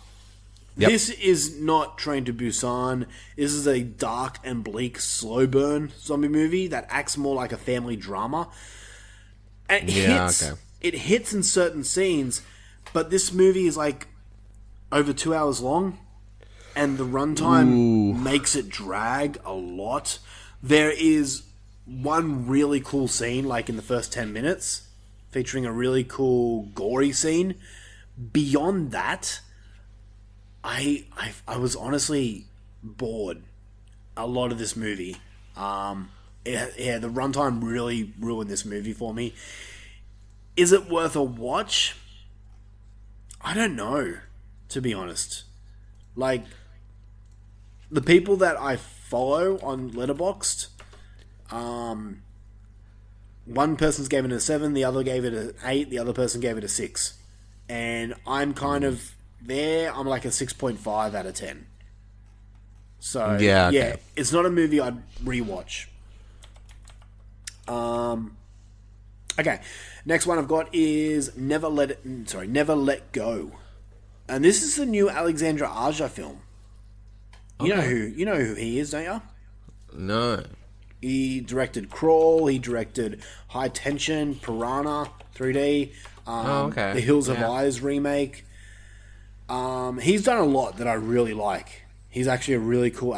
Yep. This is not Train to Busan. This is a dark and bleak, slow burn zombie movie that acts more like a family drama. And Yeah, hits, okay. it hits in certain scenes, but this movie is like over 2 hours long, and the runtime makes it drag a lot. There is one really cool scene, like in the first 10 minutes, featuring a really cool gory scene. Beyond that, I was honestly bored a lot of this movie. The runtime really ruined this movie for me. Is it worth a watch? I don't know, to be honest. Like, the people that I follow on Letterboxd, one person's gave it a 7, the other gave it an 8, the other person gave it a 6. And I'm kind of there. I'm like a 6.5 out of 10. So, Yeah, okay. it's not a movie I'd rewatch. Okay, next one I've got is Never Let Go. And this is the new Alexandra Aja film. You know who he is, don't you? No. He directed Crawl, he directed High Tension, Piranha 3D, okay. the Hills of Yeah. Eyes remake. He's done a lot that I really like. He's actually a really cool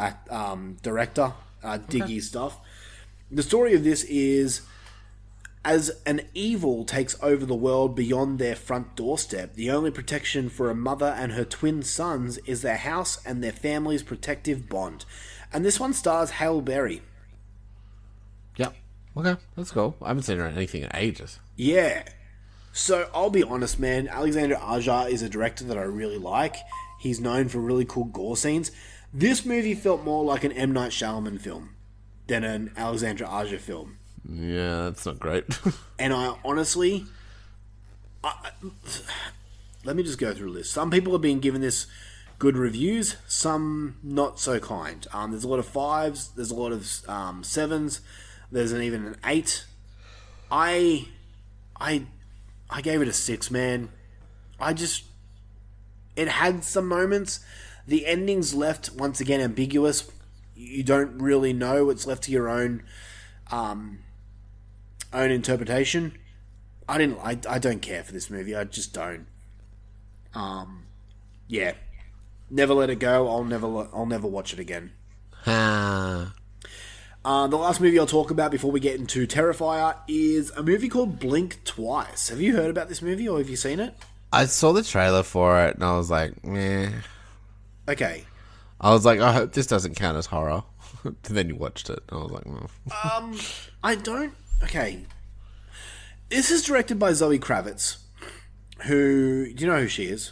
director. Dig his stuff. The story of this is, as an evil takes over the world beyond their front doorstep, the only protection for a mother and her twin sons is their house and their family's protective bond. And this one stars Halle Berry. Yep. Okay, that's cool. I haven't seen her in anything in ages. Yeah. So I'll be honest, man. Alexander Aja is a director that I really like. He's known for really cool gore scenes. This movie felt more like an M. Night Shyamalan film than an Alexander Aja film. Yeah, that's not great. And I honestly... let me just go through a list. Some people have been giving this good reviews, some not so kind. There's a lot of 5s, there's a lot of 7s, there's even an 8. I gave it a 6, man. It had some moments. The ending's left, once again, ambiguous. You don't really know. It's left to your own interpretation. I don't care for this movie. I just don't. Yeah. Never Let It Go. I'll never watch it again. Ah. The last movie I'll talk about before we get into Terrifier is a movie called Blink Twice. Have you heard about this movie, or have you seen it? I saw the trailer for it and I was like, meh. Okay. I was like, I hope this doesn't count as horror. Then you watched it and I was like, I don't... Okay. This is directed by Zoe Kravitz, who... Do you know who she is?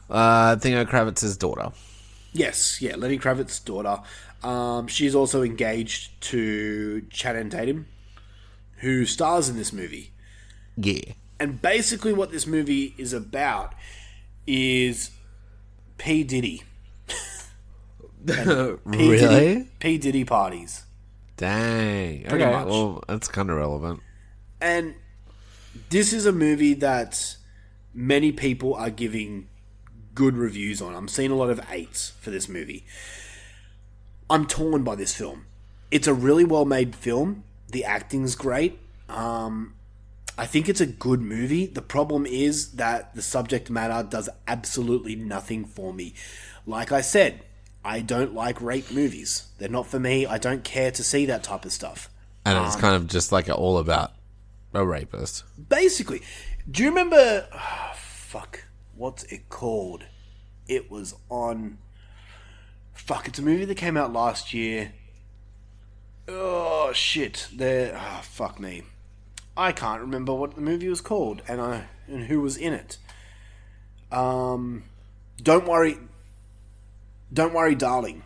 Theo Kravitz's daughter. Yes, yeah, Lenny Kravitz's daughter. She's also engaged to Channing Tatum, who stars in this movie. Yeah. And basically what this movie is about is P. Diddy. Really? P. Diddy parties. Dang. Pretty Okay, much. well, that's kind of relevant. And this is a movie that many people are giving good reviews on. I'm seeing a lot of 8s for this movie. I'm torn by this film. It's a really well-made film. The acting's great. I think it's a good movie. The problem is that the subject matter does absolutely nothing for me. Like I said, I don't like rape movies. They're not for me. I don't care to see that type of stuff. And it's kind of just like all about a rapist. Basically, do you remember... what's it called? It was on... it's a movie that came out last year. Oh, shit. Fuck me. I can't remember what the movie was called and who was in it. Don't Worry, Darling.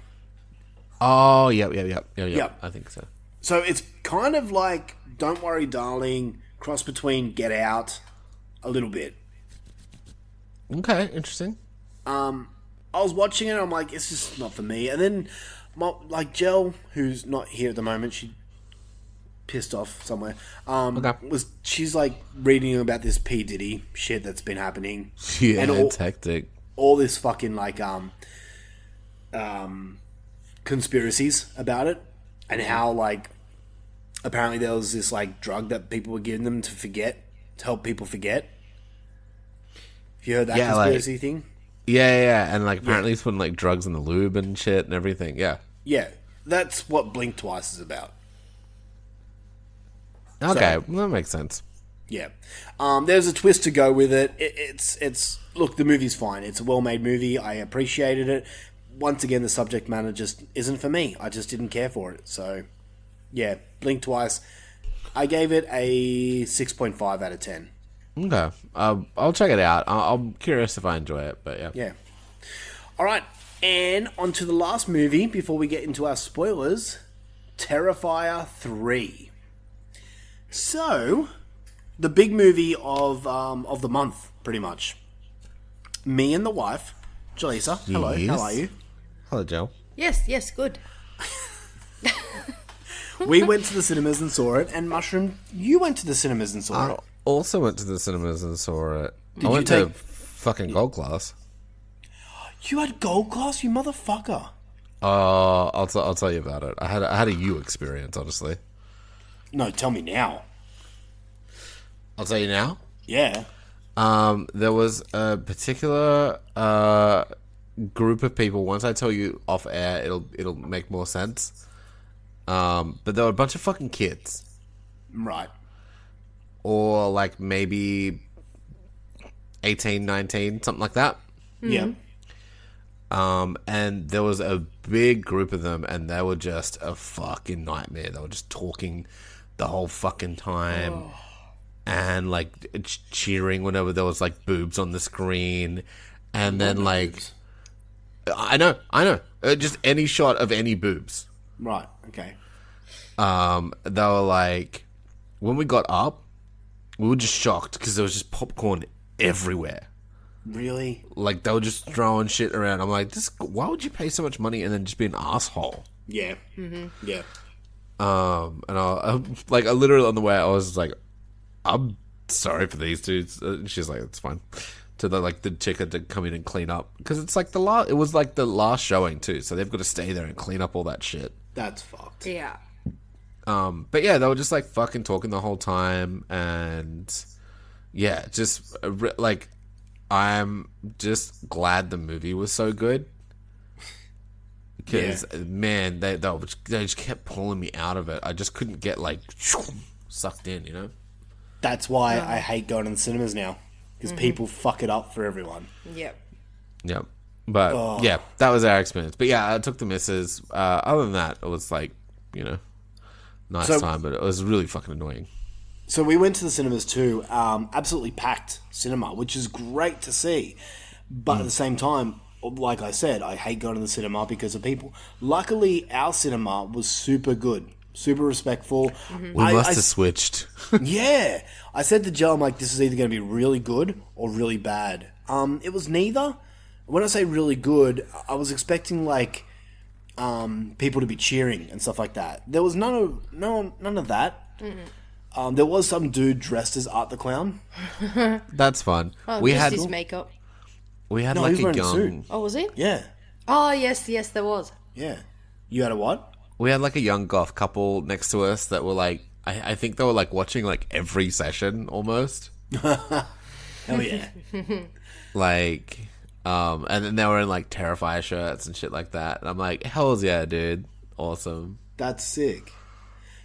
Oh, yep. Yep. I think so. So it's kind of like Don't Worry, Darling, cross between Get Out a little bit. Okay, interesting. I was watching it and I'm like, it's just not for me. And then, Jel, who's not here at the moment, she pissed off somewhere. She's like reading about this P. Diddy shit that's been happening. Yeah, and it's hectic. All this fucking conspiracies about it, and how apparently there was this like drug that people were giving them to forget, to help people forget. Have you heard that conspiracy thing? Yeah, and like apparently he's putting like drugs in the lube and shit and everything. Yeah. Yeah, that's what Blink Twice is about. Okay, well, that makes sense. Yeah, there's a twist to go with it. It's look, the movie's fine. It's a well-made movie. I appreciated it. Once again, the subject matter just isn't for me. I just didn't care for it. So, yeah, Blink Twice. I gave it a 6.5 out of 10. Okay, I'll check it out. I'm curious if I enjoy it, but yeah. Yeah. All right, and on to the last movie before we get into our spoilers, Terrifier 3. So, the big movie of the month, pretty much. Me and the wife, Jaleesa. Hello, Yes. how are you? Hello, Joe. Yes, good. We went to the cinemas and saw it, and Mushroom, you went to the cinemas and saw I it. also went to the cinemas and saw it. I you went take- to fucking Gold Class. You had gold class, you motherfucker. I'll tell you about it. I had a you experience, honestly. No, tell me now. I'll tell you now. Yeah. There was a particular group of people. Once I tell you off air, it'll make more sense. But there were a bunch of fucking kids, Right. or like maybe 18, 19, something like that. Yeah. And there was a big group of them, and they were just a fucking nightmare. They were just talking the whole fucking time, and like cheering whenever there was like boobs on the screen, and then like, I know, just any shot of any boobs. Right, okay. They were like, when we got up, we were just shocked because there was just popcorn everywhere. Really? Like, they were just throwing shit around. I'm like, why would you pay so much money and then just be an asshole? Yeah. Yeah. And I literally on the way, I was like, I'm sorry for these dudes. She's like, it's fine. To the chick had to come in and clean up because it's like it was like the last showing too, so they've got to stay there and clean up all that shit. That's fucked. Yeah. But yeah, they were just like fucking talking the whole time, and yeah, just like. I'm just glad the movie was so good because man, they just kept pulling me out of it. I just couldn't get like sucked in, you know. That's why I hate going to the cinemas now, because people fuck it up for everyone. Yep. Yep. But yeah, that was our experience. But yeah, I took the misses. Other than that, it was like, you know, nice time, but it was really fucking annoying. So we went to the cinemas too, absolutely packed cinema, which is great to see. But at the same time, like I said, I hate going to the cinema because of people. Luckily, our cinema was super good, super respectful. We must have switched. Yeah. I said to Joe, I'm like, this is either going to be really good or really bad. It was neither. When I say really good, I was expecting like people to be cheering and stuff like that. There was none of that. There was some dude dressed as Art the Clown. That's fun. Oh, we just had his makeup. we had No, like he was a wearing a young suit. Oh, was he? Yeah. Oh, yes, there was. Yeah. You had a what? we had like a young goth couple next to us that were like I think they were like watching like every session almost. Hell yeah. Like and then they were in like Terrifier shirts and shit like that. And I'm like, hells yeah, dude. Awesome. That's sick.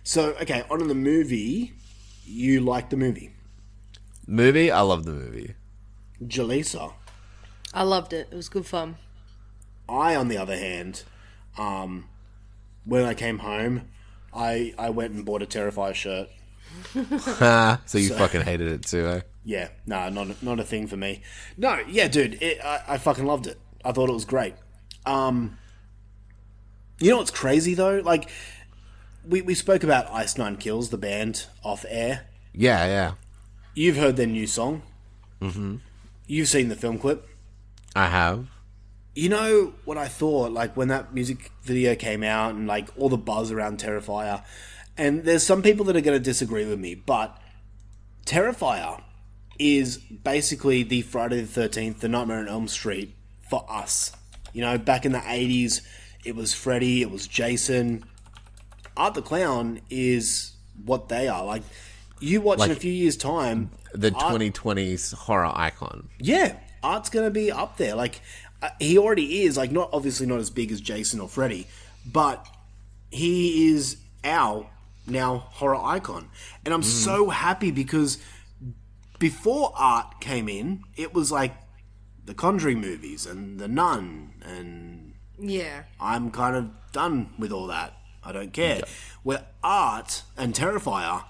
So, okay, on to the movie. You liked the movie. Movie? I love the movie. Jaleesa. I loved it. It was good fun. I, on the other hand, when I came home, I went and bought a Terrifier shirt. So you fucking hated it too, eh? Yeah, no, not a thing for me. No, yeah, dude, I fucking loved it. I thought it was great. You know what's crazy though? Like, we spoke about Ice Nine Kills, the band, off air. Yeah. You've heard their new song. Mm-hmm. You've seen the film clip. I have. You know what I thought, like, when that music video came out and, like, all the buzz around Terrifier, and there's some people that are going to disagree with me, but Terrifier is basically the Friday the 13th, the Nightmare on Elm Street for us. You know, back in the 80s, it was Freddy, it was Jason. Art the Clown is what they are. Like, you watch in a few years' time, The 2020s horror icon. yeah, Art's going to be up there. Like, he already is. Like, not obviously not as big as Jason or Freddy, but he is our now horror icon. And I'm so happy because before Art came in, it was like the Conjuring movies and The Nun, and Yeah. I'm kind of done with all that. I don't care. Where Art and Terrifier,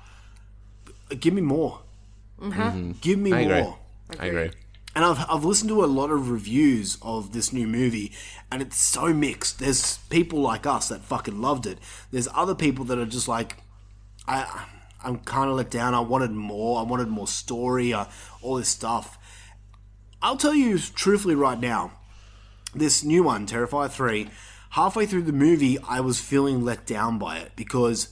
give me more. Give me I agree. more. I agree. And I've listened to a lot of reviews of this new movie, and it's so mixed. There's people like us that fucking loved it. There's other people that are just like, I'm kind of let down. I wanted more. I wanted more story, all this stuff. I'll tell you truthfully right now, this new one, Terrifier 3, halfway through the movie, I was feeling let down by it because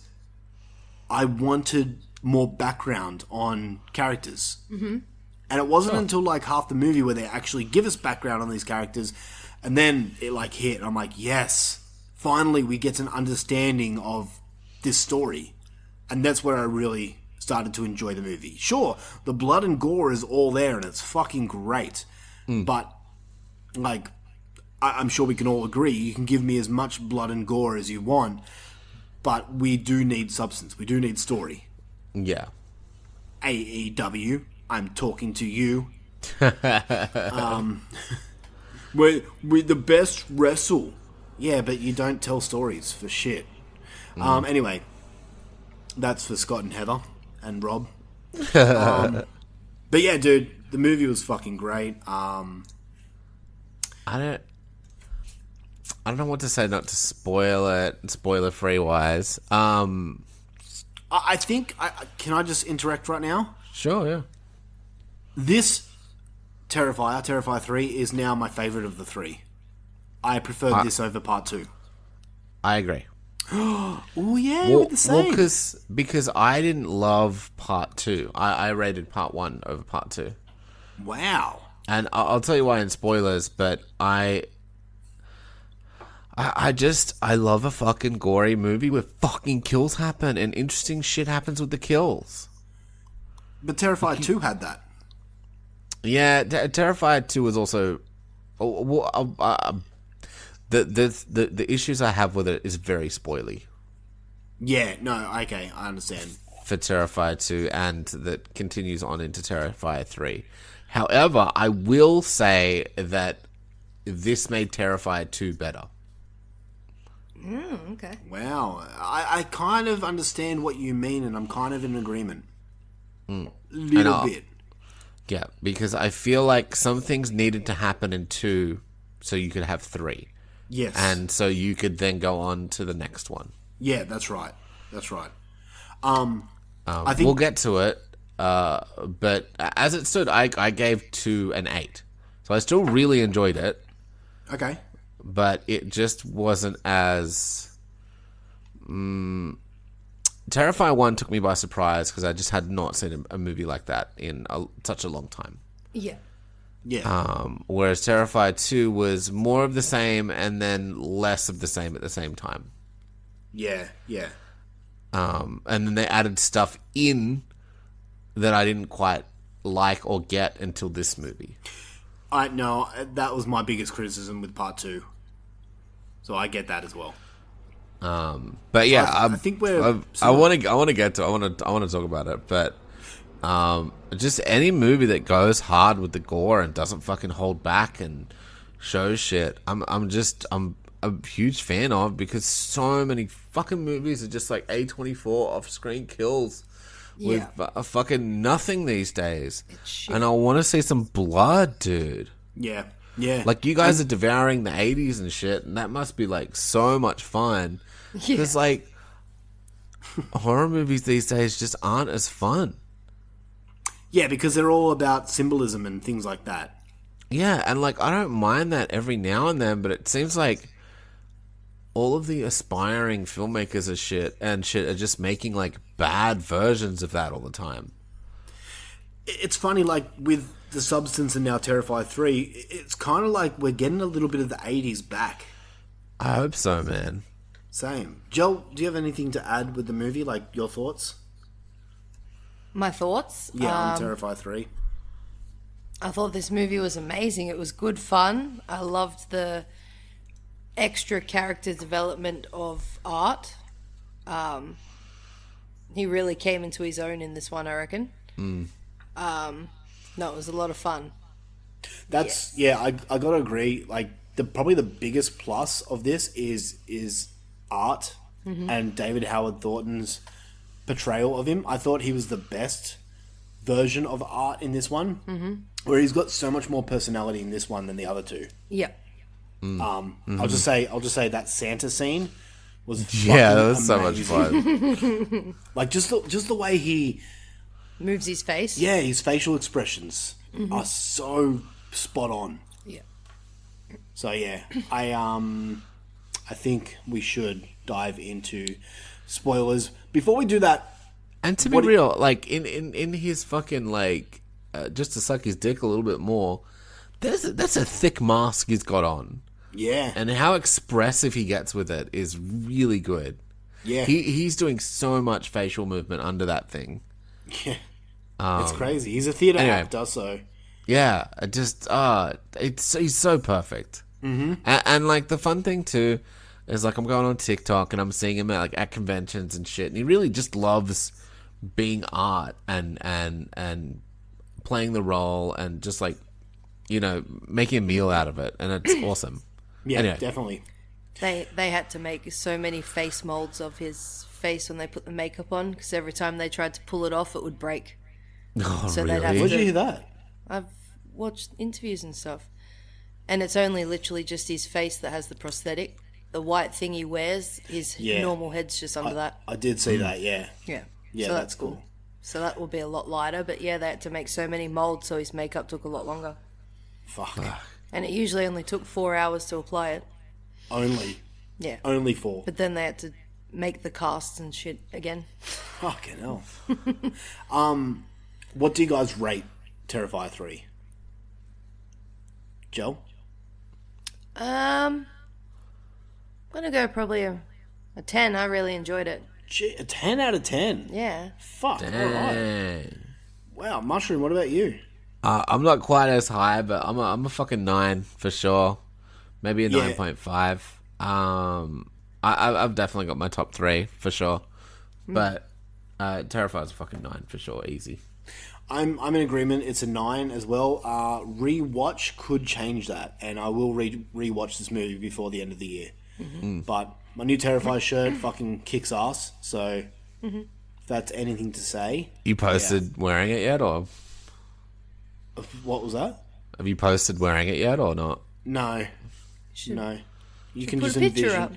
I wanted more background on characters. Mm-hmm. And it wasn't until like half the movie where they actually give us background on these characters, and then it like hit. I'm like, yes, finally we get an understanding of this story. And that's where I really started to enjoy the movie. Sure, the blood and gore is all there and it's fucking great. But, like, I'm sure we can all agree, you can give me as much blood and gore as you want, but we do need substance. We do need story. Yeah. AEW, I'm talking to you. We're the best wrestle. Yeah, but you don't tell stories for shit. Anyway, that's for Scott and Heather and Rob. But yeah, dude, the movie was fucking great. I don't know what to say not to spoil it, spoiler-free wise. I think, can I just interact right now? Sure, yeah. This Terrifier 3, is now my favourite of the three. I preferred this over part 2. I agree. Oh yeah, we're the same. Well, because I didn't love part 2. I rated part 1 over part 2. Wow. And I'll tell you why in spoilers, but I love a fucking gory movie where fucking kills happen and interesting shit happens with the kills. But Terrifier 2 had that. Yeah, Terrifier 2 was also... The issues I have with it is very spoily. Yeah, no, okay, I understand. For Terrifier 2, and that continues on into Terrifier 3. However, I will say that this made Terrifier 2 better. Okay. Wow, I kind of understand what you mean, and I'm kind of in agreement. Little bit. Yeah, because I feel like some things needed to happen in 2 so you could have 3. Yes. And so you could then go on to the next one. Yeah, that's right. That's right. I think we'll get to it, but as it stood, I gave 2 an 8. So I still really enjoyed it, okay. but it just wasn't as... Terrifier 1 took me by surprise because I just had not seen a movie like that in such a long time. Yeah. Yeah. Whereas Terrifier 2 was more of the same and then less of the same at the same time. Yeah. And then they added stuff in that I didn't quite like or get until this movie. I know that was my biggest criticism with part 2. So I get that as well. But yeah, I think we're... I want to get to. I want to talk about it. But just any movie that goes hard with the gore and doesn't fucking hold back and shows shit, I'm a huge fan of, because so many fucking movies are just like A24 off-screen kills with a fucking nothing these days. And I want to see some blood, dude. Yeah. Like, you guys are devouring the 80s and shit, and that must be like so much fun. Because like horror movies these days just aren't as fun. Yeah, because they're all about symbolism and things like that. Yeah, and like I don't mind that every now and then, but it seems like all of the aspiring filmmakers are just making like bad versions of that all the time. It's funny, like with The Substance and now Terrifier 3, it's kind of like we're getting a little bit of the 80s back. I hope so, man. Same. Joel, do you have anything to add with the movie, like your thoughts? My thoughts? Yeah, on Terrifier 3. I thought this movie was amazing. It was good fun. I loved the extra character development of Art. He really came into his own in this one, I reckon. No, it was a lot of fun. That's I gotta agree. Like probably the biggest plus of this is Art and David Howard Thornton's portrayal of him. I thought he was the best version of Art in this one, where he's got so much more personality in this one than the other two. Yep. I'll just say that Santa scene was Yeah, that was amazing. so much fun. Like just the way he Moves his face. his facial expressions are so spot on. Yeah. So yeah, I think we should dive into spoilers. Before we do that, And to be real, like in his fucking like, just to suck his dick a little bit more, that's a thick mask he's got on, yeah, and how expressive he gets with it is really good. yeah, He's doing so much facial movement under that thing. yeah. It's crazy. He's a theater anyway. actor, so Yeah, he's so perfect. Mm-hmm. And like the fun thing too is like I'm going on TikTok and I'm seeing him at conventions and shit, and he really just loves being Art and playing the role and just like, you know, making a meal out of it, and it's awesome. yeah, Anyway. definitely. They had to make so many face molds of his face when they put the makeup on, because every time they tried to pull it off, it would break. Oh, So really? they'd have Where'd to- you hear that? I've watched interviews and stuff, and it's only literally just his face that has the prosthetic. The white thing he wears, his Yeah. normal head's just under that. I did see that. Yeah, Yeah. yeah, So that's cool. So that will be a lot lighter, but yeah, they had to make so many molds, so his makeup took a lot longer. Fuck. And it usually only took 4 hours to apply it. Only Yeah. 4. But then they had to make the casts and shit again. Fucking hell. What do you guys rate Terrifier 3? Joe? I'm gonna go probably a 10. I really enjoyed it. Gee, a 10 out of 10. Yeah. Fuck. All right. Dang. Wow, Mushroom, what about you? I'm not quite as high, but I'm a fucking 9 for sure. Maybe a Yeah. 9.5. I've definitely got my top 3 for sure. But Terrifier's a fucking 9 for sure, easy. I'm in agreement. It's a 9 as well. Rewatch could change that, and I will rewatch this movie before the end of the year. But my new Terrifier shirt fucking kicks ass, so if that's anything to say. You posted wearing it yet, or What was that? have you posted wearing it yet, or not? No. No. You can Put just a picture envision. up.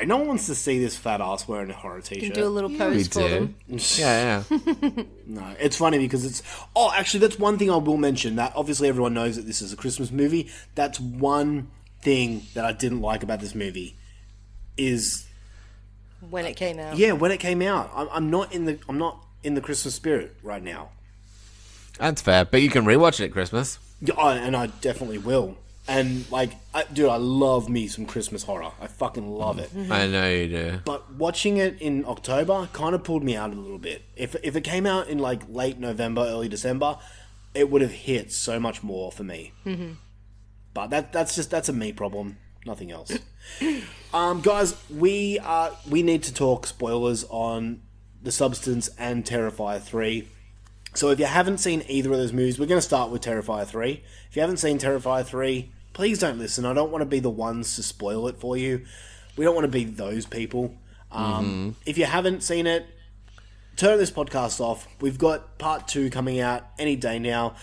No one wants to see this fat ass wearing a horror You t-shirt. can do a little pose We for do. them. Yeah. No, it's funny because it's... Oh, actually, that's one thing I will mention. That obviously everyone knows that this is a Christmas movie. That's one thing that I didn't like about this movie is... When it came out. Yeah, when it came out. I'm not in the Christmas spirit right now. That's fair, but you can rewatch it at Christmas. Yeah, and I definitely will. And, like, dude, I love me some Christmas horror. I fucking love it. I know you do. But watching it in October kind of pulled me out a little bit. If it came out in, like, late November, early December, it would have hit so much more for me. But that's a me problem. Nothing else. Guys, we need to talk spoilers on The Substance and Terrifier 3. So if you haven't seen either of those movies, we're going to start with Terrifier 3. If you haven't seen Terrifier 3, please don't listen. I don't want to be the ones to spoil it for you. We don't want to be those people. If you haven't seen it, turn this podcast off. We've got part 2 coming out any day now,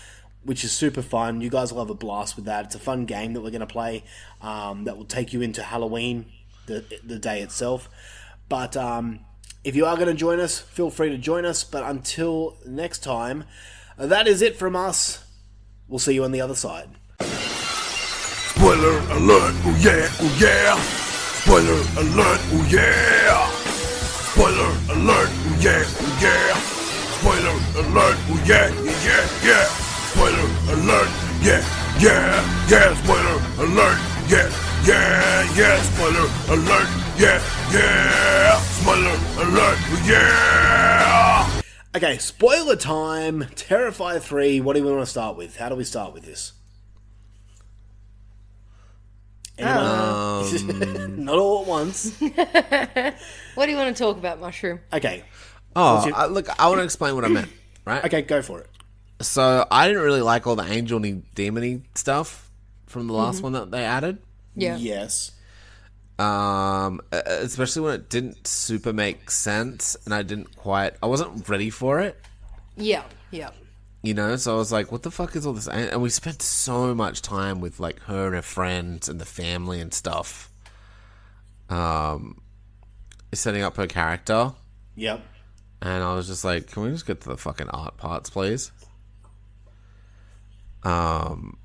which is super fun. You guys will have a blast with that. It's a fun game that we're going to play that will take you into Halloween, the day itself. But if you are going to join us, feel free to join us. But until next time, that is it from us. We'll see you on the other side. Spoiler alert, oh yeah, oh yeah. Spoiler alert, oh yeah. Spoiler alert, oh yeah, oh yeah. Spoiler alert, oh yeah, yeah, yeah. Spoiler alert, yeah, yeah, yeah. Spoiler alert, yeah, yeah, yeah. Spoiler alert, yeah, yeah. Spoiler alert, oh yeah. Okay, spoiler time. Terrifier 3. What do we want to start with? How do we start with this? Anyone? Not all at once. What do you want to talk about, Mushroom? Okay. Look, I want to explain what I meant, right? Okay, go for it. So, I didn't really like all the angel-y, demon-y stuff from the last one that they added. Yeah. Yes. Especially when it didn't super make sense, and I wasn't ready for it. Yeah. Yeah. You know, so I was like, what the fuck is all this? And we spent so much time with, like, her and her friends and the family and stuff. Setting up her character. Yep. And I was just like, can we just get to the fucking art parts, please? And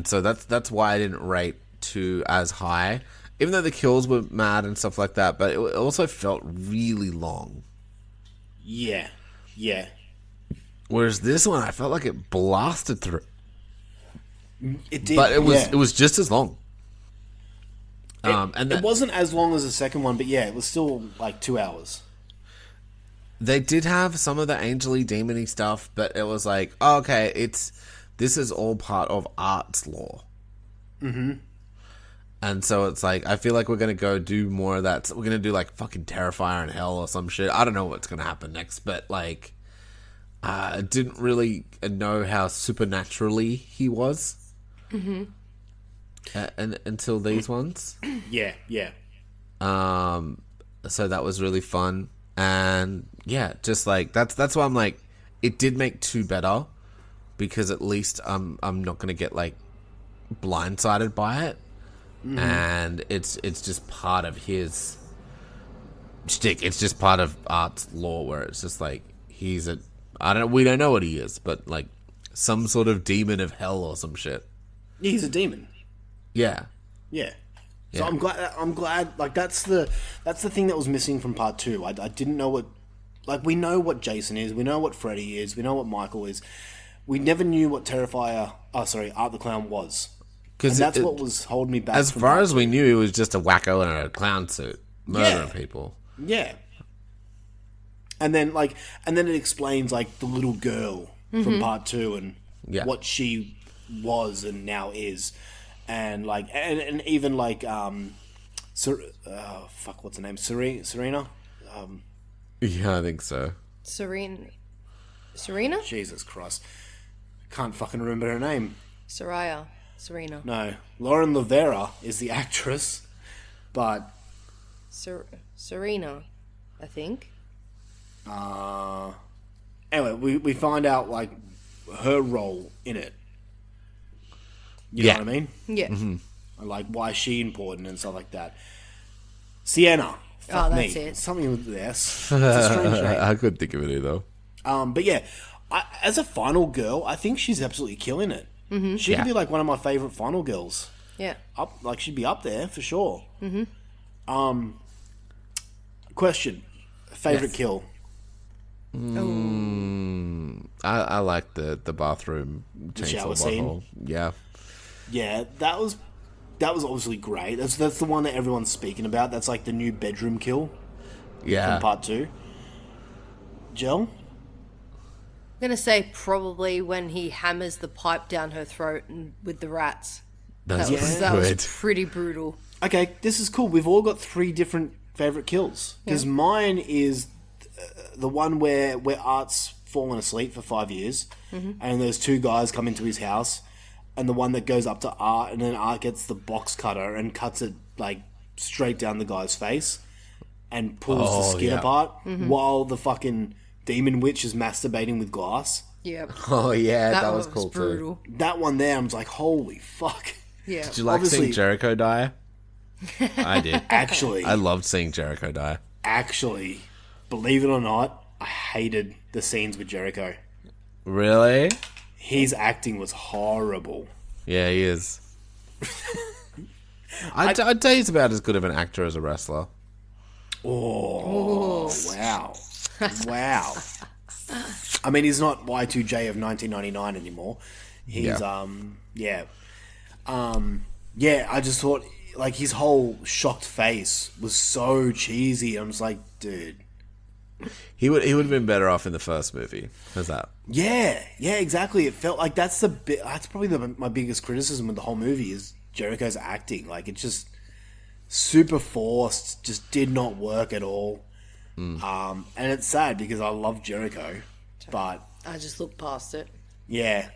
so that's why I didn't rate 2 as high. Even though the kills were mad and stuff like that, but it also felt really long. Yeah. Yeah. Whereas this one, I felt like it blasted through. It did. But it yeah. was just as long. It wasn't as long as the second one, but yeah, it was still like 2 hours. They did have some of the angel-y, demon-y stuff, but it was like, oh, okay, this is all part of art's lore. Mm-hmm. And so it's like, I feel like we're going to go do more of that. We're going to do like fucking Terrifier in Hell or some shit. I don't know what's going to happen next, but like, I didn't really know how supernaturally he was. Mm-hmm. Until these ones. Yeah, yeah. So that was really fun. And yeah, just like, that's why I'm like, it did make 2 better, because at least I'm not going to get like blindsided by it. Mm-hmm. And it's just part of his shtick. It's just part of art's lore, where it's just like we don't know what he is, but like some sort of demon of hell or some shit. Yeah, he's a demon. Yeah. Yeah. So I'm glad. Like that's the thing that was missing from part 2. I didn't know what. Like, we know what Jason is. We know what Freddy is. We know what Michael is. We never knew what Art the Clown was. And that's what was holding me back. As far as we knew, he was just a wacko in a clown suit, murdering people. Yeah. And then it explains like the little girl from part 2 and what she was and now is, and like and even like what's her name? Serena. Yeah, I think so. Serena? Jesus Christ, can't fucking remember her name. Serena. No, Lauren Lavera is the actress, but Serena, I think. Anyway, we find out like her role in it. You know what I mean? Yeah. Mm-hmm. Like why is she important and stuff like that. Sienna. Fuck that's me. it. Something with the S. It's a strange name. I couldn't think of it either. But yeah, as a final girl, I think she's absolutely killing it. Mm-hmm. She could be like one of my favorite final girls. Yeah. She'd be up there for sure. Mm-hmm. Question: favorite kill? I like the bathroom shower chainsaw scene. butthole. Yeah. Yeah, that was obviously great. That's the one that everyone's speaking about. That's like the new bedroom kill. Yeah. From part 2. Jill? I'm going to say probably when he hammers the pipe down her throat and with the rats. That was pretty brutal. Okay, this is cool. We've all got 3 different favorite kills. Because mine is the one where Art's fallen asleep for 5 years, and those 2 guys come into his house, and the one that goes up to Art, and then Art gets the box cutter and cuts it like straight down the guy's face and pulls the skin apart while the fucking demon witch is masturbating with glass. Yep. Oh yeah, that was was cool brutal. too. That one there, I was like, holy fuck. Yeah. Did you like seeing Jericho die? I did. Actually, I loved seeing Jericho die. Actually, believe it or not, I hated the scenes with Jericho. Really? His acting was horrible. Yeah, he is. I'd say he's about as good of an actor as a wrestler. Oh, wow. Wow. I mean, he's not Y2J of 1999 anymore. He's, I just thought, like, his whole shocked face was so cheesy. I'm just like, dude, He would have been better off in the first movie. How's that? Yeah, exactly. It felt like that's probably my biggest criticism of the whole movie is Jericho's acting. Like, it's just super forced, just did not work at all. And it's sad because I love Jericho, but I just looked past it. yeah,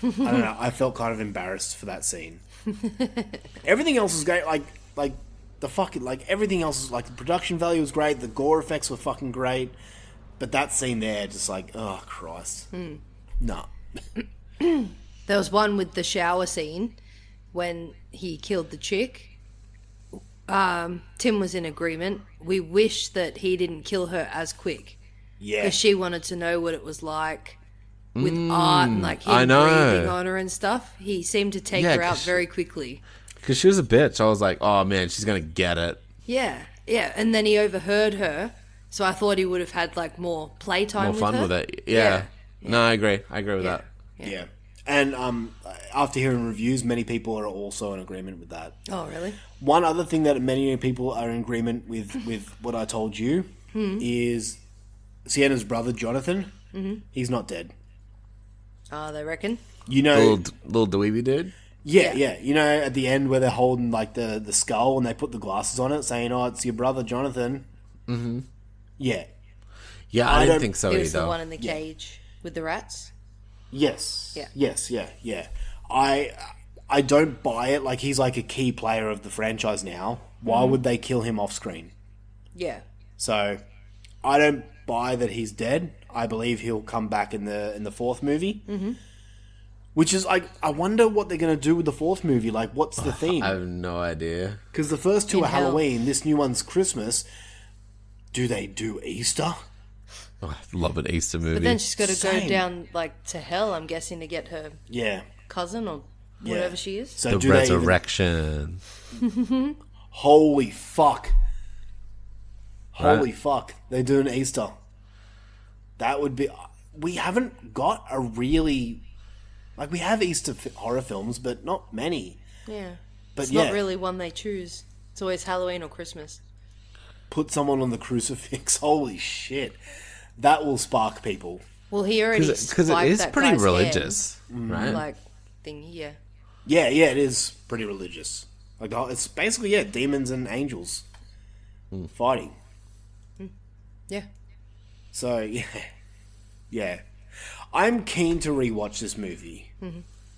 I don't know. I felt kind of embarrassed for that scene. Everything else was great. Like the fucking everything else is like the production value was great. The gore effects were fucking great, but that scene there, just like, oh Christ, no. There was one with the shower scene when he killed the chick. Tim was in agreement. We wish that he didn't kill her as quick. Yeah, Because she wanted to know what it was like with art and like I him know. breathing on her and stuff. He seemed to take Yeah, her out 'cause very quickly. Because she was a bitch. I was like, oh man, she's gonna get it. Yeah. And then he overheard her, so I thought he would have had like more playtime More with fun her. with it. Yeah. No, I agree. I agree with Yeah. that. yeah. And after hearing reviews, many people are also in agreement with that. Oh, really? One other thing that many people are in agreement with what I told you is Sienna's brother Jonathan. He's not dead. Oh, they reckon? You know, Little dweeby dude. yeah. You know, at the end where they're holding like the skull and they put the glasses on it, saying, "Oh, it's your brother Jonathan." Mm-hmm. Yeah. Yeah, I I didn't don't- think so He was the either. one in the cage with the rats? Yes. Yeah. Yes. Yeah. I don't buy it. Like, he's like a key player of the franchise now. Why would they kill him off screen? Yeah. So, I don't buy that he's dead. I believe he'll come back in the fourth movie. Mm-hmm. Which is like, I wonder what they're going to do with the fourth movie. Like, what's the theme? I have no idea. Because the first two In are hell. Halloween. This new one's Christmas. Do they do Easter? Oh, I love an Easter movie. But then she's got to go Same. down like to hell, I'm guessing, to get her Yeah. cousin or whatever she is. So the do they even- resurrection. Holy fuck. Right. Holy fuck. They're doing Easter. That would be... We haven't got a really... Like, we have Easter horror films, but not many. Yeah. But It's yeah, not really one they choose. It's always Halloween or Christmas. put someone on the crucifix. Holy shit. That will spark people. Well, he already Because it swiped is that pretty guy's religious, hand, right? like thingy, yeah. Yeah, it is pretty religious. Like, it's basically, demons and angels fighting. Yeah. So, yeah. I'm keen to rewatch this movie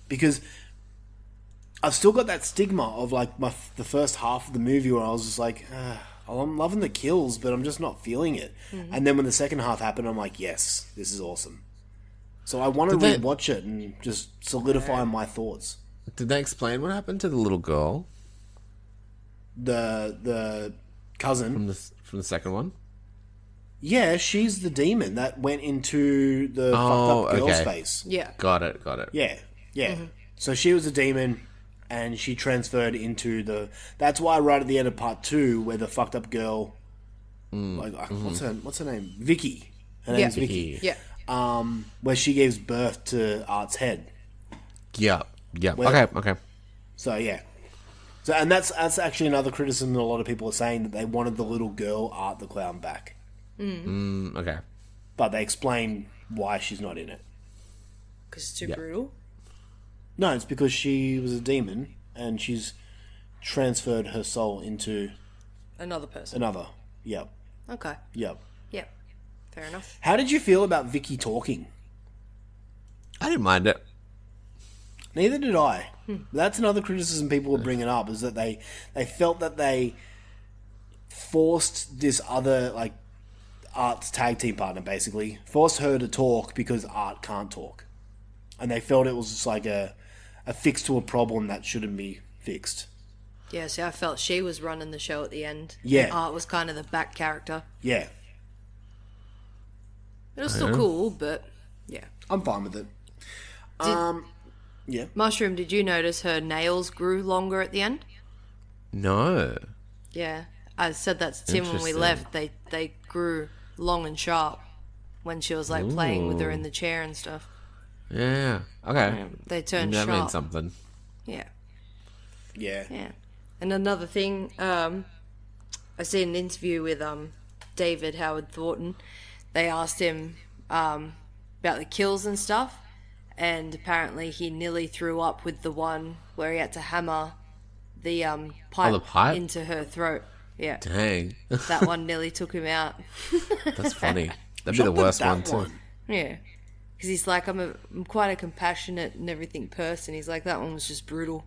because I've still got that stigma of like the first half of the movie where I was just like, I'm loving the kills, but I'm just not feeling it. And then when the second half happened, I'm like, yes, this is awesome. So I want to Did they- rewatch it and just solidify my thoughts. Did they explain what happened to the little girl The cousin, from the second one? yeah, she's the demon that went into the Oh, fucked up girl's okay. face. Yeah. Got it. Yeah. So she was a demon, and she transferred into the. That's why right at the end of part 2, where the fucked up girl, what's her name? Vicky. Her name's Yeah. Vicky. Yeah. Where she gives birth to Art's head. Yeah. Well- Okay. So yeah. So and that's actually another criticism that a lot of people are saying, that they wanted the little girl Art the clown back, Okay. but they explain why she's not in it. Because it's too brutal. No, it's because she was a demon and she's transferred her soul into Another person. another. Yep. Okay. Yep. Yeah. Fair enough. How did you feel about Vicky talking? I didn't mind it. Neither did I. That's another criticism people were bringing up, is that they felt that they forced this other, like, Art's tag team partner, basically, forced her to talk because Art can't talk. And they felt it was just like a fix to a problem that shouldn't be fixed. Yeah, see, I felt she was running the show at the end. Yeah. And Art was kind of the back character. Yeah. It was still cool, but yeah. I'm fine with it. Yeah. Mushroom, did you notice her nails grew longer at the end? No. Yeah. I said that to Tim when we Interesting. left. They grew long and sharp when she was like playing with her in the chair and stuff. Yeah. Okay. They turned That sharp. means something. Yeah. Yeah. Yeah. And another thing, I seen an interview with David Howard Thornton, they asked him about the kills and stuff, and apparently he nearly threw up with the one where he had to hammer the pipe, the pipe? into her throat. Yeah, Dang. that one nearly took him out. That's funny. That'd be the worst one, too. Yeah, because he's like, I'm quite a compassionate and everything person. He's like, that one was just brutal.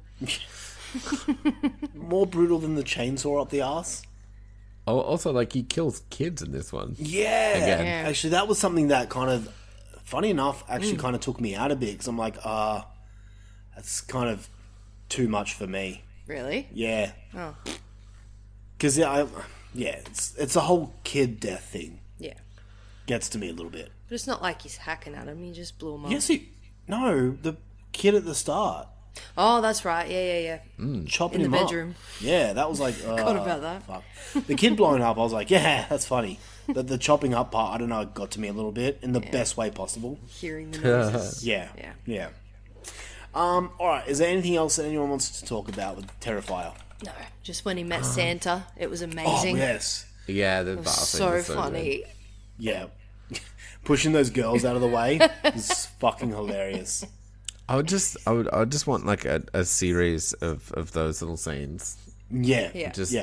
More brutal than the chainsaw up the ass. Oh, also, like, he kills kids in this one. Yeah. Again. Yeah. Actually, that was something that kind of, funny enough, actually kind of took me out a bit because I'm like, that's kind of too much for me. Really? Yeah. Oh. Because it's a whole kid death thing. Yeah. Gets to me a little bit. But it's not like he's hacking at him. He just blew him up. No, the kid at the start. Oh, that's right. Yeah. Chopping In the him bedroom. up. Yeah, that was like... Forgot about that. Fuck. The kid blowing up, I was like, yeah, that's funny. The chopping up part, I don't know, it got to me a little bit in the best way possible. Hearing the noises. Yeah. Alright, is there anything else that anyone wants to talk about with Terrifier? No, just when he met Santa, it was Oh, amazing. yes. Yeah, the It was bar so scene was funny. good. Yeah. Pushing those girls out of the way is fucking hilarious. I would just want like a series of those little scenes, Yeah. just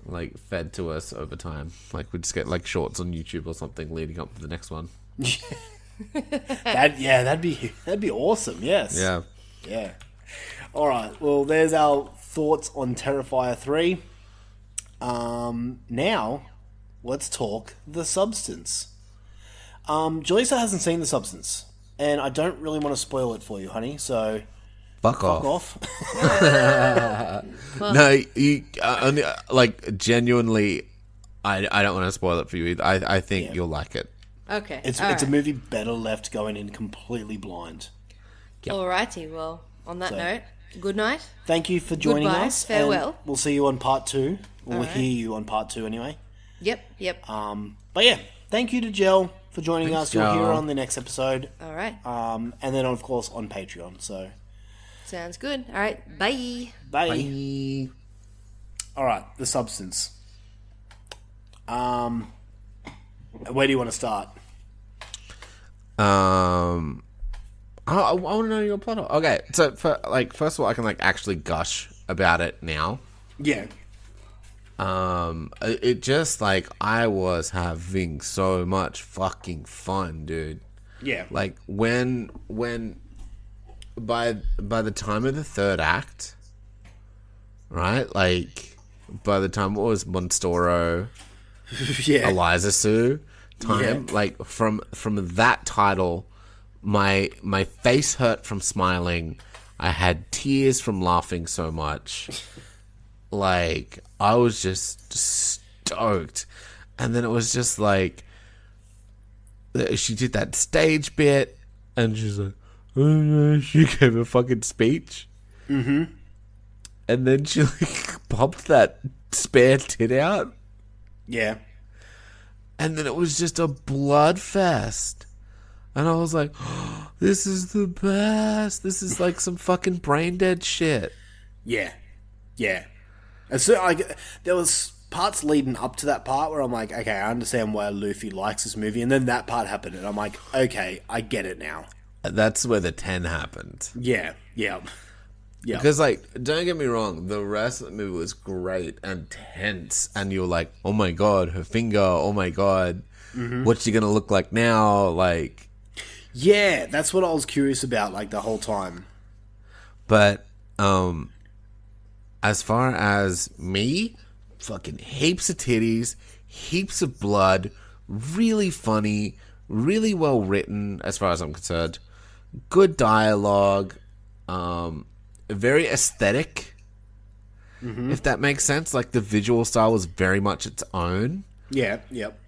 like fed to us over time. Like we just get like shorts on YouTube or something leading up to the next one. That'd be awesome, yes. Yeah. Yeah. Alright, well there's our thoughts on Terrifier 3. Now let's talk The Substance. Jaleesa hasn't seen The Substance, and I don't really want to spoil it for you, honey, so Fuck fuck off. off. No, you only like genuinely. I don't want to spoil it for you either. I think you'll like it. Okay. It's a movie better left going in completely blind. Alrighty, well, on that note, good night. Thank you for joining Goodbye, us. farewell. And we'll see you on part 2. We'll Alright. hear you on part 2 anyway. Yep. But yeah, thank you to Jel for joining Thanks, us. You'll hear her Jel. on the next episode. Alright. And then of course on Patreon. So Sounds good. Alright, bye. bye. Bye. Alright, The Substance. Where do you want to start? I want to know your plot. Okay, so for like, first of all, I can like actually gush about it now. Yeah. It just like I was having so much fucking fun, dude. Yeah. Like when by the time of the third act, right? Like by the time it was Monstoro, yeah. Eliza Sue time, Yeah. like from that title, my face hurt from smiling. I had tears from laughing so much. Like I was just stoked, and then it was just like she did that stage bit, and she's like, she gave a fucking speech, and then she like popped that spare tit out. Yeah. And then it was just a blood fest. And I was like, oh, this is the best. This is like some fucking brain dead shit. Yeah. Yeah. And so there was parts leading up to that part where I'm like, okay, I understand why Luffy likes this movie, and then that part happened and I'm like, okay, I get it now. That's where the 10 happened. Yeah. Yeah. Yeah. Because, like, don't get me wrong, the rest of the movie was great and tense. And you're like, oh my god, her finger, oh my god, what's she gonna look like now? Like, Yeah, that's what I was curious about, like, the whole time. but, as far as me, fucking heaps of titties, heaps of blood, really funny, really well written, as far as I'm concerned. Good dialogue, very aesthetic, if that makes sense. Like the visual style was very much its own. Yeah, yep.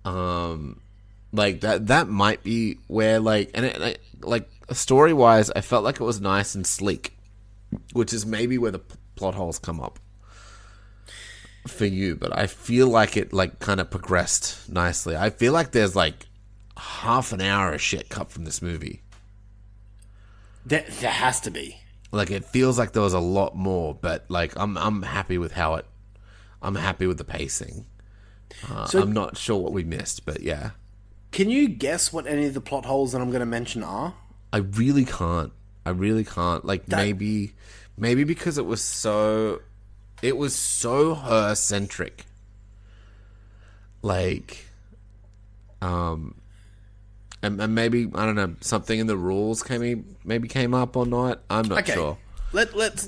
Like that might be where like, and it, like story wise, I felt like it was nice and sleek, which is maybe where the plot holes come up for you. But I feel like it like kind of progressed nicely. I feel like there's like half an hour of shit cut from this movie. There has to be. Like it feels like there was a lot more, but like I'm happy with how it. I'm happy with the pacing. So- I'm not sure what we missed, but yeah. Can you guess what any of the plot holes that I'm going to mention are? I really can't. Like maybe because it was so her centric. Like, and maybe I don't know, something in the rules came up or not. I'm not sure. Let's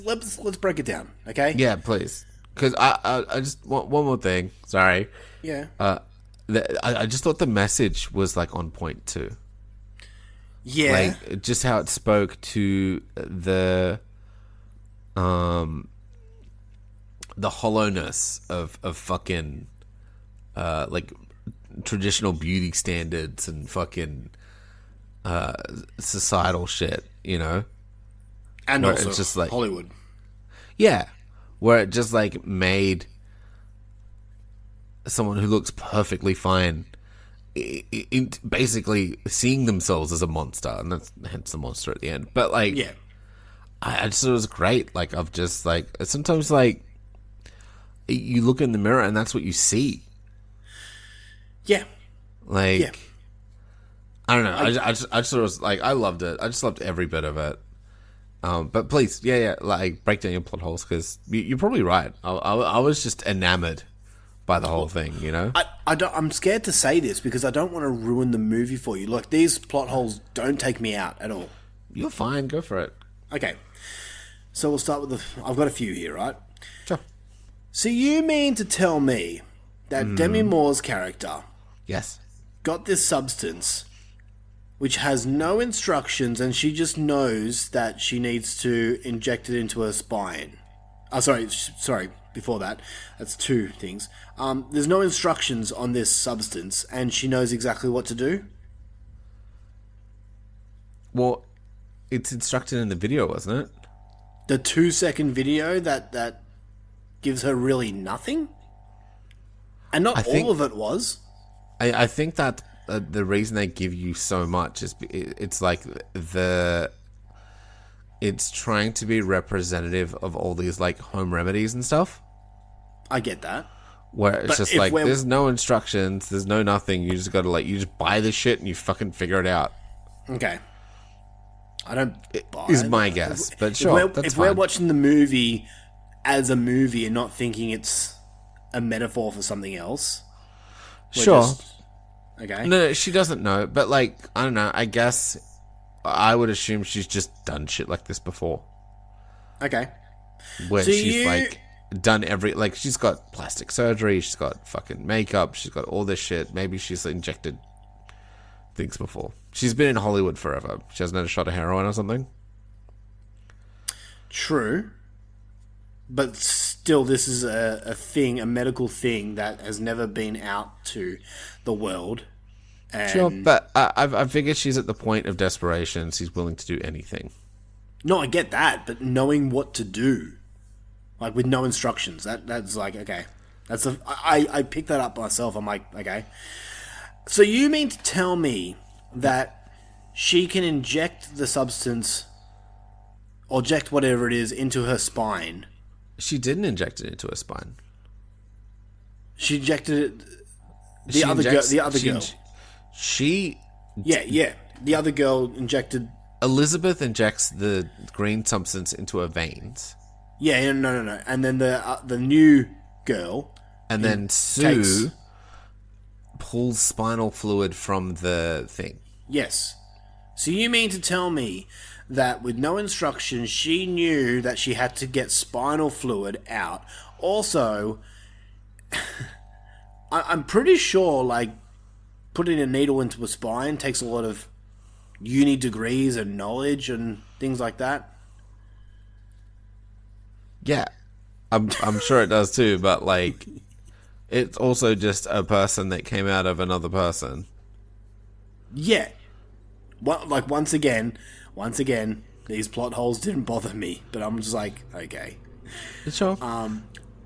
break it down, okay? Yeah, please. Because I just want one more thing. Sorry. Yeah. I just thought the message was like on point too. Yeah. Like just how it spoke to the hollowness of fucking like traditional beauty standards and fucking societal shit, you know? And where also it's just like Hollywood. Yeah. Where it just like made someone who looks perfectly fine basically seeing themselves as a monster, and that's hence the monster at the end. But like, Yeah. I just thought it was great. Like, I've just like sometimes like you look in the mirror and that's what you see. Yeah. Like, Yeah. I don't know. I just thought it was like I loved it. I just loved every bit of it. But please, yeah, like break down your plot holes because you're probably right. I was just enamored by the whole thing, you know. I'm scared to say this because I don't want to ruin the movie for you. Like, these plot holes don't take me out at all. You're fine. Go for it. Okay. So we'll start with I've got a few here, right? Sure. So you mean to tell me that Demi Moore's character Yes. got this substance which has no instructions and she just knows that she needs to inject it into her spine? Sorry, before that. That's two things. There's no instructions on this substance and she knows exactly what to do? Well, it's instructed in the video, wasn't it? The 2-second video that gives her really nothing? And not all of it was. I think that the reason they give you so much is it's like it's trying to be representative of all these like home remedies and stuff. I get that. Where it's But just if like we're- there's no instructions, there's no nothing. You just gotta you just buy the shit and you fucking figure it out. Okay. I don't buy Is it. my guess, but If sure, we're, that's if we're fine. watching the movie as a movie and not thinking it's a metaphor for something else, we're Sure. okay. No, she doesn't know, but like I don't know. I guess I would assume she's just done shit like this before, Okay. where So she's you- like done like she's got plastic surgery, she's got fucking makeup, she's got all this shit. Maybe she's injected things before. She's been in Hollywood forever. She hasn't had a shot of heroin or something. True. But still, this is a thing, a medical thing that has never been out to the world. And Sure, but I figured she's at the point of desperation. She's willing to do anything. No, I get that, but knowing what to do, like with no instructions, that's like, okay. I picked that up myself. I'm like, okay. So you mean to tell me that she can inject the substance, or inject whatever it is, into her spine? She didn't inject it into her spine. She injected it. She The other girl. She Yeah. The other girl injected. Elizabeth injects the green substance into her veins, Yeah, no. And then the new girl. and then Sue takes- pulls spinal fluid from the thing. Yes. So you mean to tell me that with no instructions, she knew that she had to get spinal fluid out? Also, I'm pretty sure, like, putting a needle into a spine takes a lot of uni degrees and knowledge and things like that. Yeah, I'm sure it does too, but like, it's also just a person that came out of another person. Yeah. Well, like, once again, these plot holes didn't bother me, but I'm just like, okay. Sure.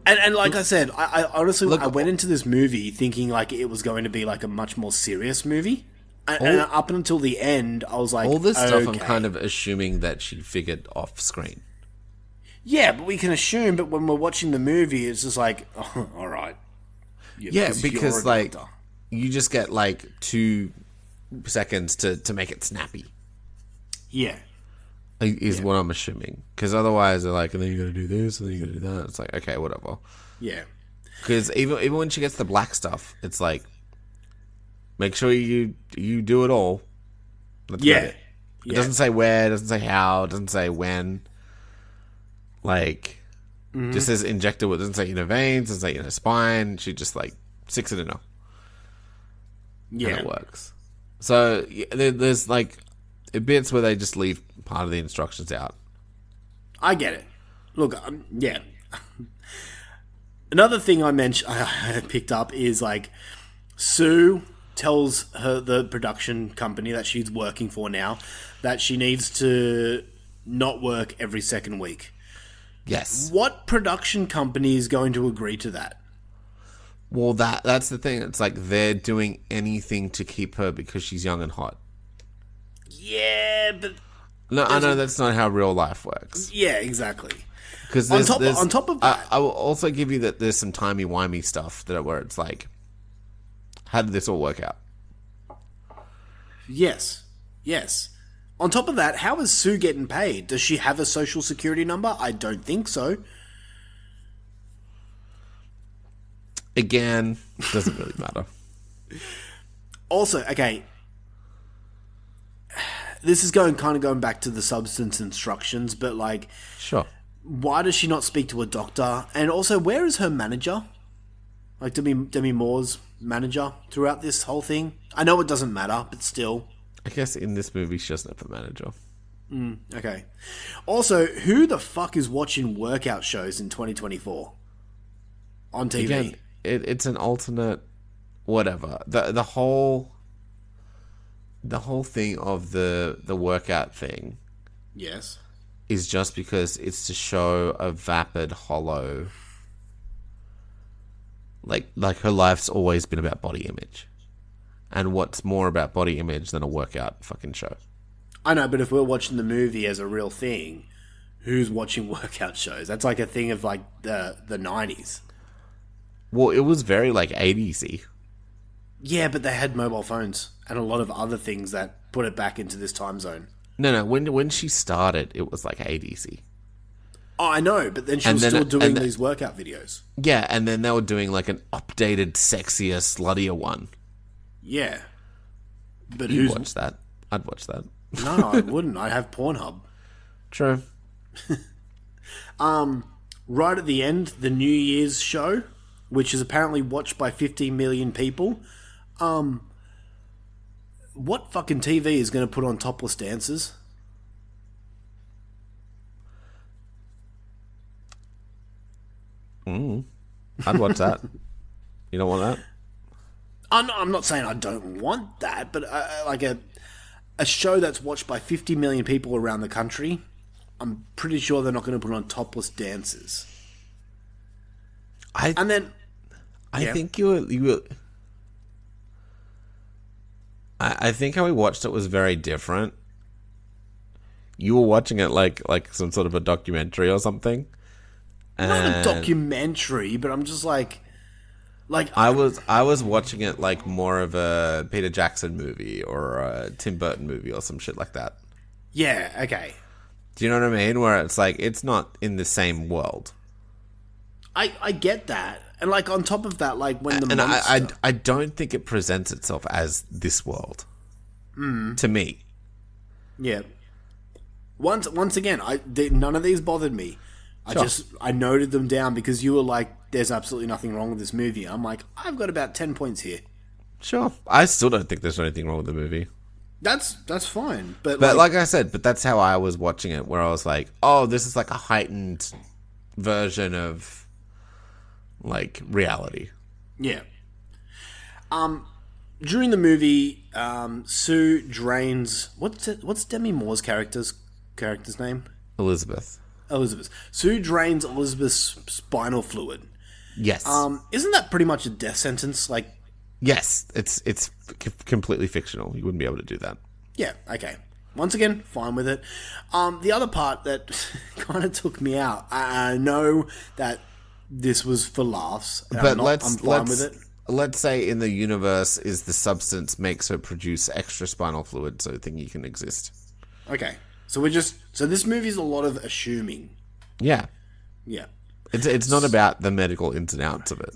And like I said, I honestly, Look- I went into this movie thinking like it was going to be like a much more serious movie. And up until the end, I was like, All this stuff I'm okay. kind of assuming that she figured off screen. Yeah, but we can assume, but when we're watching the movie, it's just like, oh, all right. Yeah, because you're a like doctor. you just get like 2 seconds to make it snappy. Yeah. Is what I'm assuming. Because otherwise they're like, and then you got to do this, and then you got to do that. It's like, okay, whatever. Yeah. Because even when she gets the black stuff, it's like, make sure you do it all. That's Yeah. about it. It doesn't say where, it doesn't say how, it doesn't say when. Like, just says injected. It doesn't say inner veins, doesn't say inner spine. She just like sticks it in her. Yeah. And it works. So there's like bits where they just leave part of the instructions out. I get it. Look, yeah. Another thing I picked up is like Sue tells the production company that she's working for now that she needs to not work every second week. Yes. What production company is going to agree to that? Well, that's the thing. It's like they're doing anything to keep her because she's young and hot. Yeah, but No, I know that's not how real life works. yeah, exactly. Because On top of that, I will also give you that there's some timey-wimey stuff where it's like, how did this all work out? yes. On top of that, how is Sue getting paid? Does she have a social security number? I don't think so. Again, doesn't really matter. Also, okay, this is going back to the substance instructions, but like, Sure. why does she not speak to a doctor? And also, where is her manager? Like Demi Moore's manager throughout this whole thing? I know it doesn't matter, but still. I guess in this movie, she doesn't have a manager. Okay. Also, who the fuck is watching workout shows in 2024 on TV? Again, it's an alternate whatever. The whole thing of the workout thing Yes. is just because it's to show a vapid, hollow. Like her life's always been about body image. And what's more about body image than a workout fucking show? I know, but if we're watching the movie as a real thing, who's watching workout shows? That's like a thing of like the 90s. Well, it was very like 80s-y. Yeah, but they had mobile phones and a lot of other things that put it back into this time zone. No, when she started, it was like 80s-y. Oh, I know, but then she was still doing these workout videos. Yeah, and then they were doing like an updated, sexier, sluttier one. Yeah. But You'd watch that. I'd watch that. No, I wouldn't. I'd have Pornhub. True. Right at the end, the New Year's show, which is apparently watched by 50 million people. What fucking TV is going to put on topless dancers? I'd watch that. You don't want that? I'm not saying I don't want that, but like a show that's watched by 50 million people around the country, I'm pretty sure they're not going to put on topless dancers. I think you were. I think how we watched it was very different. You were watching it like some sort of a documentary or something. Not a documentary, but I'm just like I was watching it like more of a Peter Jackson movie or a Tim Burton movie or some shit like that. Yeah, okay. Do you know what I mean? Where it's like it's not in the same world. I get that. And like on top of that, like when the and monster... I don't think it presents itself as this world. To me. Yeah. Once again, none of these bothered me. Sure. I noted them down because you were like, there's absolutely nothing wrong with this movie. I'm like, I've got about 10 points here. Sure. I still don't think there's anything wrong with the movie. That's fine. But like I said, that's how I was watching it, where I was like, oh, this is like a heightened version of like reality. Yeah. During the movie, Sue drains... What's Demi Moore's character's name? Elizabeth. Sue drains Elizabeth's spinal fluid. Yes. Isn't that pretty much a death sentence? Like, yes, it's completely fictional. You wouldn't be able to do that. yeah, okay. Once again, fine with it. The other part that kind of took me out, I know that this was for laughs, and I'm fine with it. let's say in the universe is the substance makes her produce extra spinal fluid so thingy can exist. Okay. So this movie's a lot of assuming. Yeah. Yeah. It's not about the medical ins and outs of it.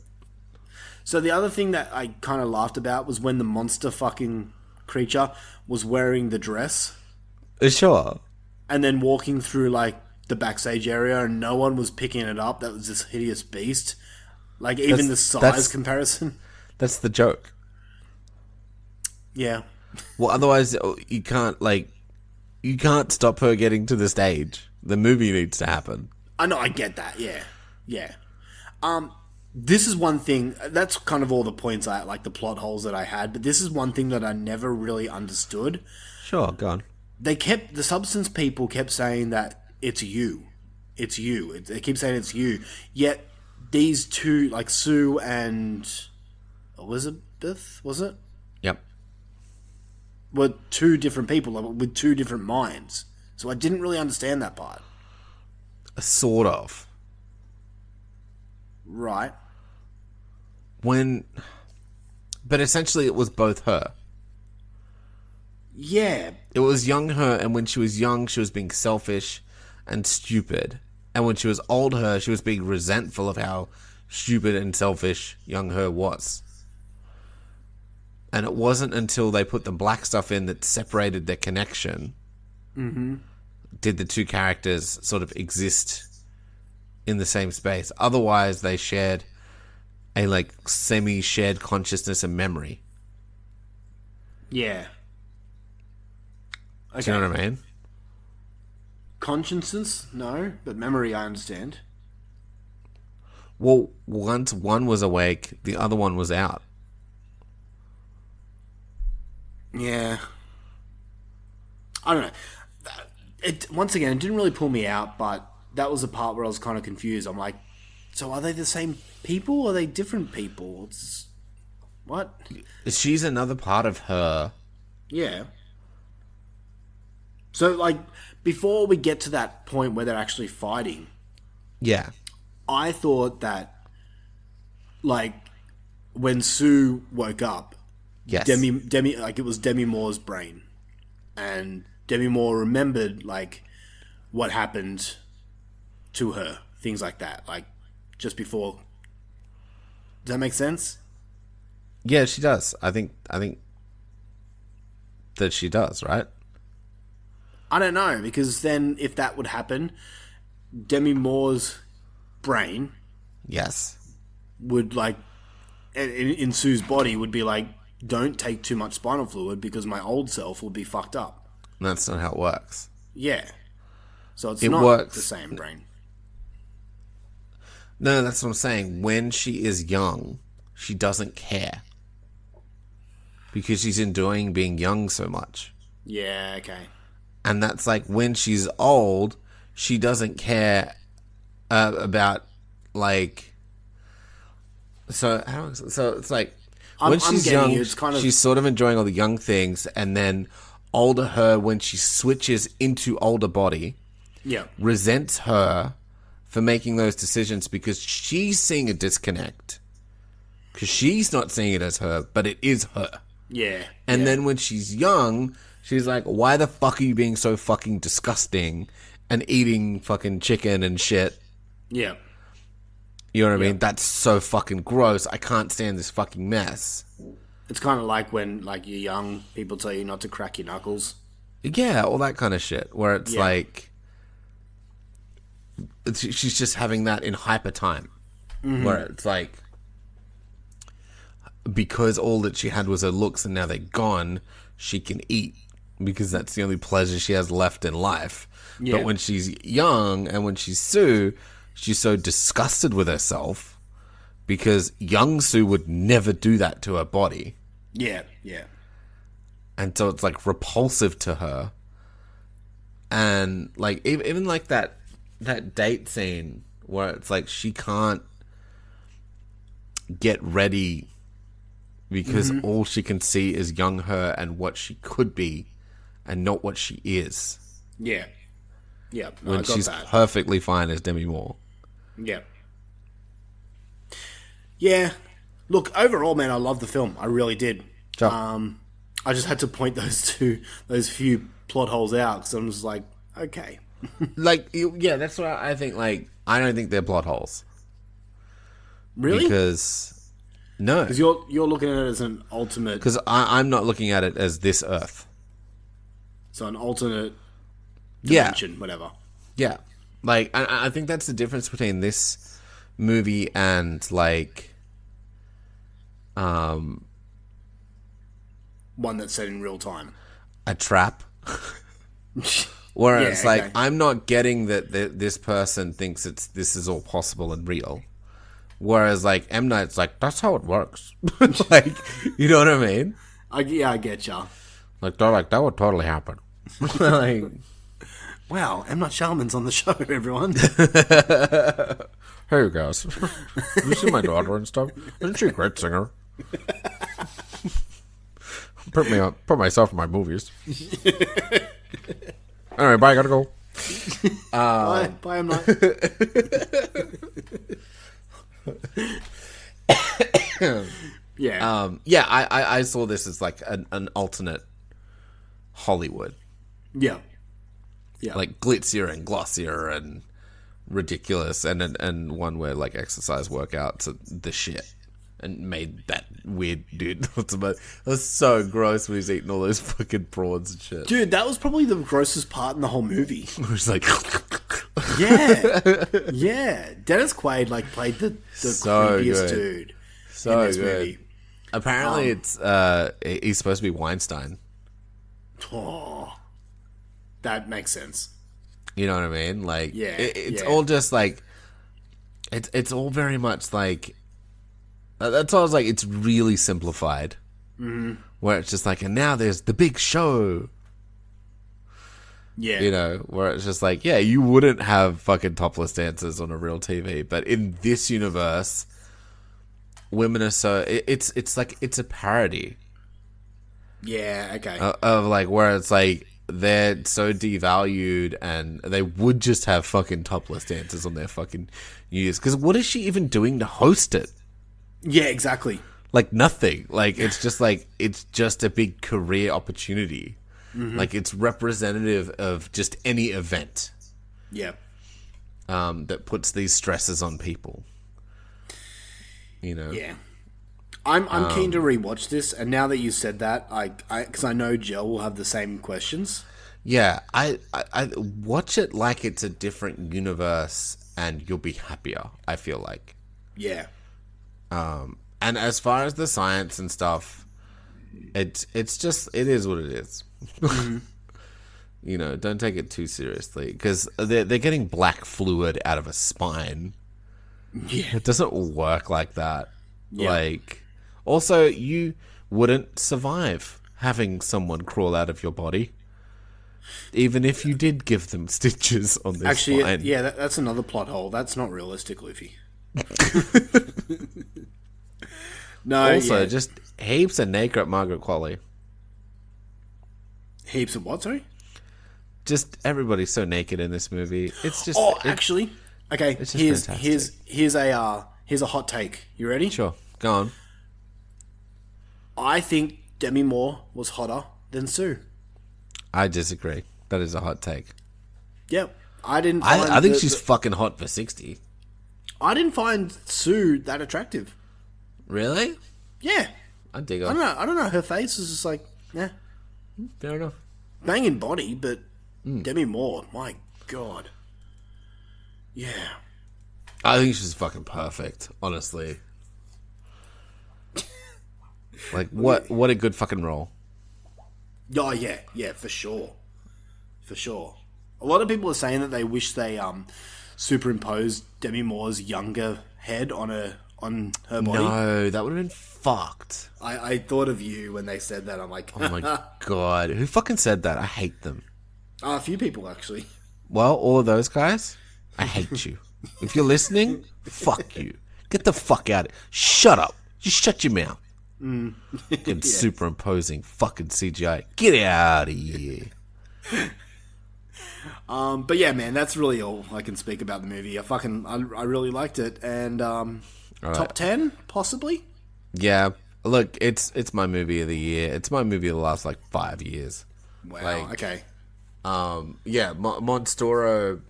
So the other thing that I kind of laughed about was when the monster fucking creature was wearing the dress Sure. and then walking through like the backstage area and no one was picking it up. That was this hideous beast. Like even the size comparison. That's the joke. Yeah. Well, otherwise you can't stop her getting to the stage. The movie needs to happen. I know, I get that, yeah. Yeah. This is one thing, that's kind of all the points like the plot holes that I had, but this is one thing that I never really understood. Sure, go on. The substance people kept saying that it's you. It's you. They keep saying it's you. Yet, these two, like Sue and Elizabeth, was it? Yep. Were two different people with two different minds. So I didn't really understand that part. Sort of. Right. But essentially it was both her. Yeah. It was young her, and when she was young, she was being selfish and stupid. And when she was old her, she was being resentful of how stupid and selfish young her was. And it wasn't until they put the black stuff in that separated their connection did the two characters sort of exist in the same space. Otherwise, they shared a like semi-shared consciousness and memory. Yeah. Okay. Do you know what I mean? Consciousness? No. But memory, I understand. Well, once one was awake, the other one was out. Yeah. I don't know. Once again, it didn't really pull me out, but that was the part where I was kind of confused. I'm like, so are they the same people or are they different people? What? She's another part of her. Yeah. So, like, before we get to that point where they're actually fighting, Yeah. I thought that, like, when Sue woke up, Yes. like, it was Demi Moore's brain. And Demi Moore remembered, like, what happened to her. Things like that. Like, just before. Does that make sense? Yeah, she does. I think that she does, right? I don't know, because then if that would happen, Demi Moore's brain Yes. would, like, in Sue's body would be like, don't take too much spinal fluid because my old self will be fucked up. That's not how it works. Yeah. So it It not works. the same brain. No, that's what I'm saying. When she is young, she doesn't care. Because she's enjoying being young so much. Yeah, okay. And that's like when she's old, she doesn't care about, like... So it's like... When I'm she's getting young, you. It's kind of... she's sort of enjoying all the young things, and then older her, when she switches into older body, Yeah. resents her for making those decisions because she's seeing a disconnect. Because she's not seeing it as her, but it is her. Yeah. And yeah. then when she's young, she's like, why the fuck are you being so fucking disgusting and eating fucking chicken and shit? Yeah. You know what I mean? That's so fucking gross. I can't stand this fucking mess. It's kind of like when, like, you're young, people tell you not to crack your knuckles. Yeah, all that kind of shit. Where it's like... she's just having that in hyper time. Where it's like... because all that she had was her looks and now they're gone, she can eat. Because that's the only pleasure she has left in life. Yeah. But when she's young and when she's Sue, she's so disgusted with herself because young Sue would never do that to her body. Yeah, yeah. And so it's like repulsive to her. And like even like that date scene where it's like she can't get ready because all she can see is young her and what she could be and not what she is. Yeah. Yeah, no, When I got she's that. perfectly fine as Demi Moore. Yeah. Yeah. Look, overall, man, I love the film. I really did. Sure. I just had to point those few plot holes out because I'm just like, okay. Like, yeah, that's why I think, like, I don't think they're plot holes. Really? Because, no. Because you're looking at it as an ultimate... Because I'm not looking at it as this Earth. So an alternate dimension, whatever. Yeah. Like, I think that's the difference between this movie and, like... One that's set in real time. A Trap. Where Yeah, it's like, okay. I'm not getting that this person thinks this is all possible and real. Whereas, like, M. Night's like, that's how it works. Like, you know what I mean? I get ya. Like, they're like, that would totally happen. Like, Wow, M. Night Shyamalan's on the show, everyone. hey, guys. Have you seen my daughter and stuff? Isn't she a great singer? Put myself in my movies. Anyway, bye, gotta go. Bye, M. Night. Yeah. Yeah, I saw this as like an alternate Hollywood. Yeah. Yeah. Like glitzier and glossier and ridiculous, and one where like exercise workouts are the shit. And made that weird dude. It was so gross when he's eating all those fucking prawns and shit. Dude, that was probably the grossest part in the whole movie. It was like, Yeah. Yeah. Dennis Quaid like played the So creepiest good. dude so in this good. movie. Apparently, it's he's supposed to be Weinstein. Oh. That makes sense. You know what I mean? Like, Yeah, it's yeah. all just like, it's all very much like. That's why I was like, it's really simplified. Mm-hmm. Where it's just like, and now there's the big show. Yeah. You know, where it's just like, yeah, you wouldn't have fucking topless dancers on a real TV, but in this universe, women are so it's like it's a parody Yeah, okay. of like where it's like they're so devalued and they would just have fucking topless dancers on their fucking news. Because what is she even doing to host it? Yeah, exactly. Like nothing. Like it's just a big career opportunity. Mm-hmm. Like it's representative of just any event Yeah. that puts these stresses on people. You know. Yeah. I'm keen to rewatch this, and now that you said that, because I know Jill will have the same questions. Yeah, I watch it like it's a different universe, and you'll be happier. I feel like. Yeah. And as far as the science and stuff, it's just it is what it is. Mm-hmm. You know, don't take it too seriously because they're getting black fluid out of a spine. Yeah. It doesn't work like that. Yeah. Like, also, you wouldn't survive having someone crawl out of your body, even if you did give them stitches on their Actually, spine. yeah, that's another plot hole. That's not realistic, Luffy. No, Also, yeah. just heaps of naked at Margaret Qualley. Heaps of what, sorry? Just everybody's so naked in this movie. It's just Actually, okay. it's just fantastic. Here's a hot take. You ready? Sure, go on. I think Demi Moore was hotter than Sue. I disagree. That is a hot take. Yep. I didn't. I think she's fucking hot for 60. I didn't find Sue that attractive. Really? Yeah. I dig her. I don't know. Her face is just like, yeah, Fair enough. banging body, but Hmm. Demi Moore, my god. Yeah. I think she's fucking perfect, honestly. Like, what a good fucking role. Oh yeah, for sure. For sure. A lot of people are saying that they wish they superimposed Demi Moore's younger head on her body. No, that would have been fucked. I thought of you when they said that. I'm like, Oh my god. Who fucking said that? I hate them. a few people actually. Well, all of those guys, I hate you. If you're listening, fuck you. Get the fuck out of here. Shut up. Just shut your mouth. Fucking superimposing fucking CGI. Get out of here. But yeah, man, that's really all I can speak about the movie. I really liked it, and top 10 possibly. Yeah, look, it's my movie of the year. It's my movie of the last like 5 years. Wow. Like, Okay. Yeah, Monstoro,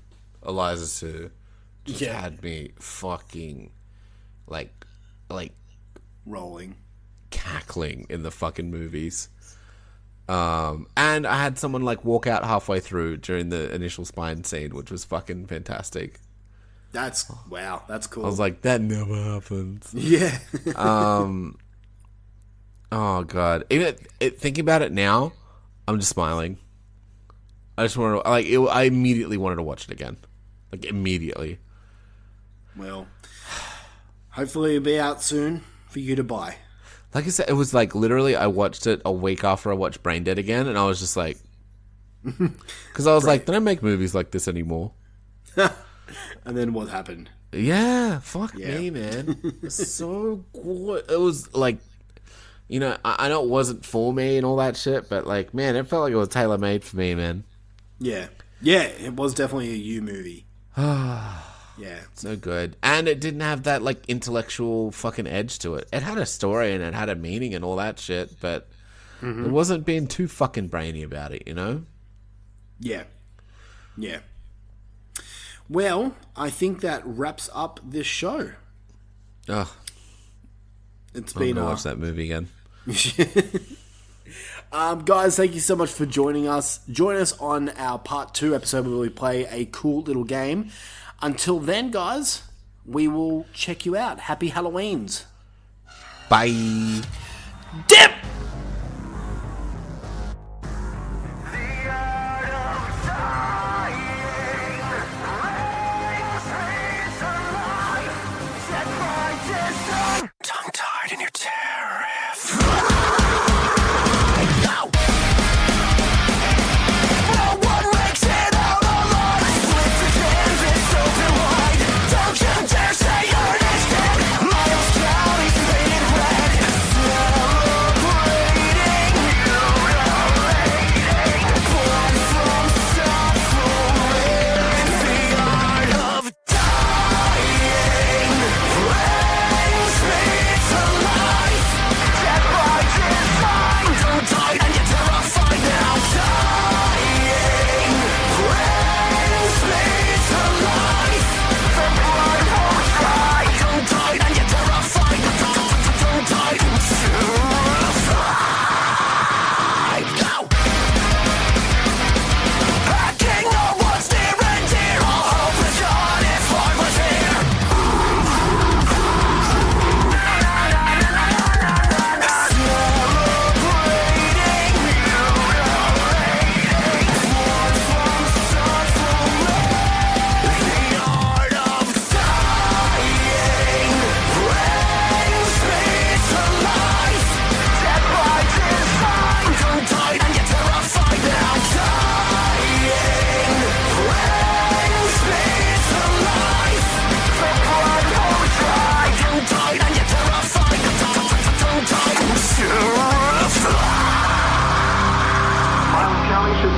Eliza Sue, just Yeah. had me fucking like Rolling. cackling in the fucking movies. And I had someone like walk out halfway through during the initial spine scene, which was fucking fantastic. That's wow. That's cool. I was like, that never happens. yeah. Oh god, even thinking about it now, I'm just smiling. I just want to I immediately wanted to watch it again, like immediately. Well, hopefully it'll be out soon for you to buy. Like I said, it was like literally I watched it a week after I watched Brain Dead again, and I was just like, because I was like, they don't make movies like this anymore. And then what happened? Yeah, fuck Yeah. me, man. It's so good. It was like, you know, I know it wasn't for me and all that shit, but like, man, it felt like it was tailor made for me, man. Yeah. Yeah, it was definitely a you movie. Yeah. So good. And it didn't have that like intellectual fucking edge to it. It had a story and it had a meaning and all that shit, but it wasn't being too fucking brainy about it, you know? Yeah. Yeah. Well, I think that wraps up this show. Ugh, It's I'm been gonna watch that movie again. Guys, thank you so much for joining us. Join us on our part 2 episode where we play a cool little game. Until then, guys, we will check you out. Happy Halloweens. Bye. Dip! Tongue-tied in your tariff.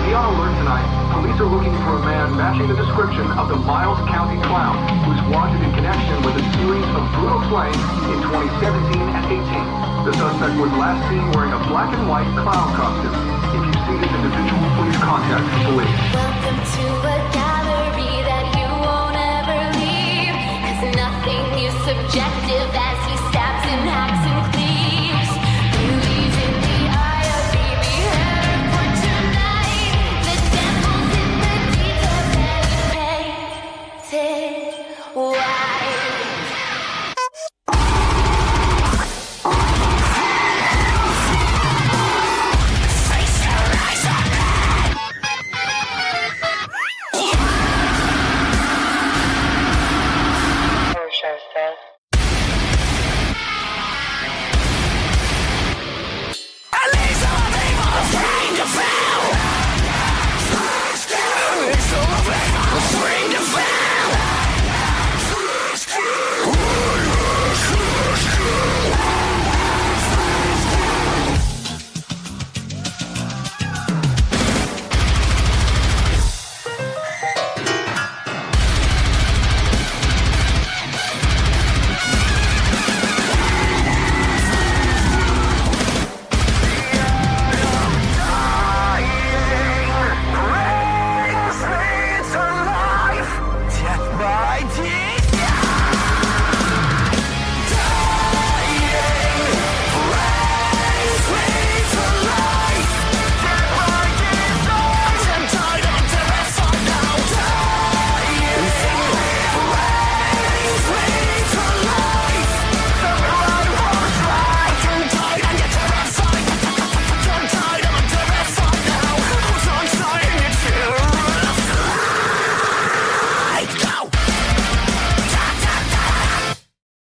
Police are looking for a man matching the description of the Miles County Clown, who's wanted in connection with a series of brutal slayings in 2017 and 18. The suspect was last seen wearing a black and white clown costume. If you see this individual, please contact the police. Welcome to a gallery that you won't ever leave. 'Cause nothing is subjective as he stabs and hacks and clears.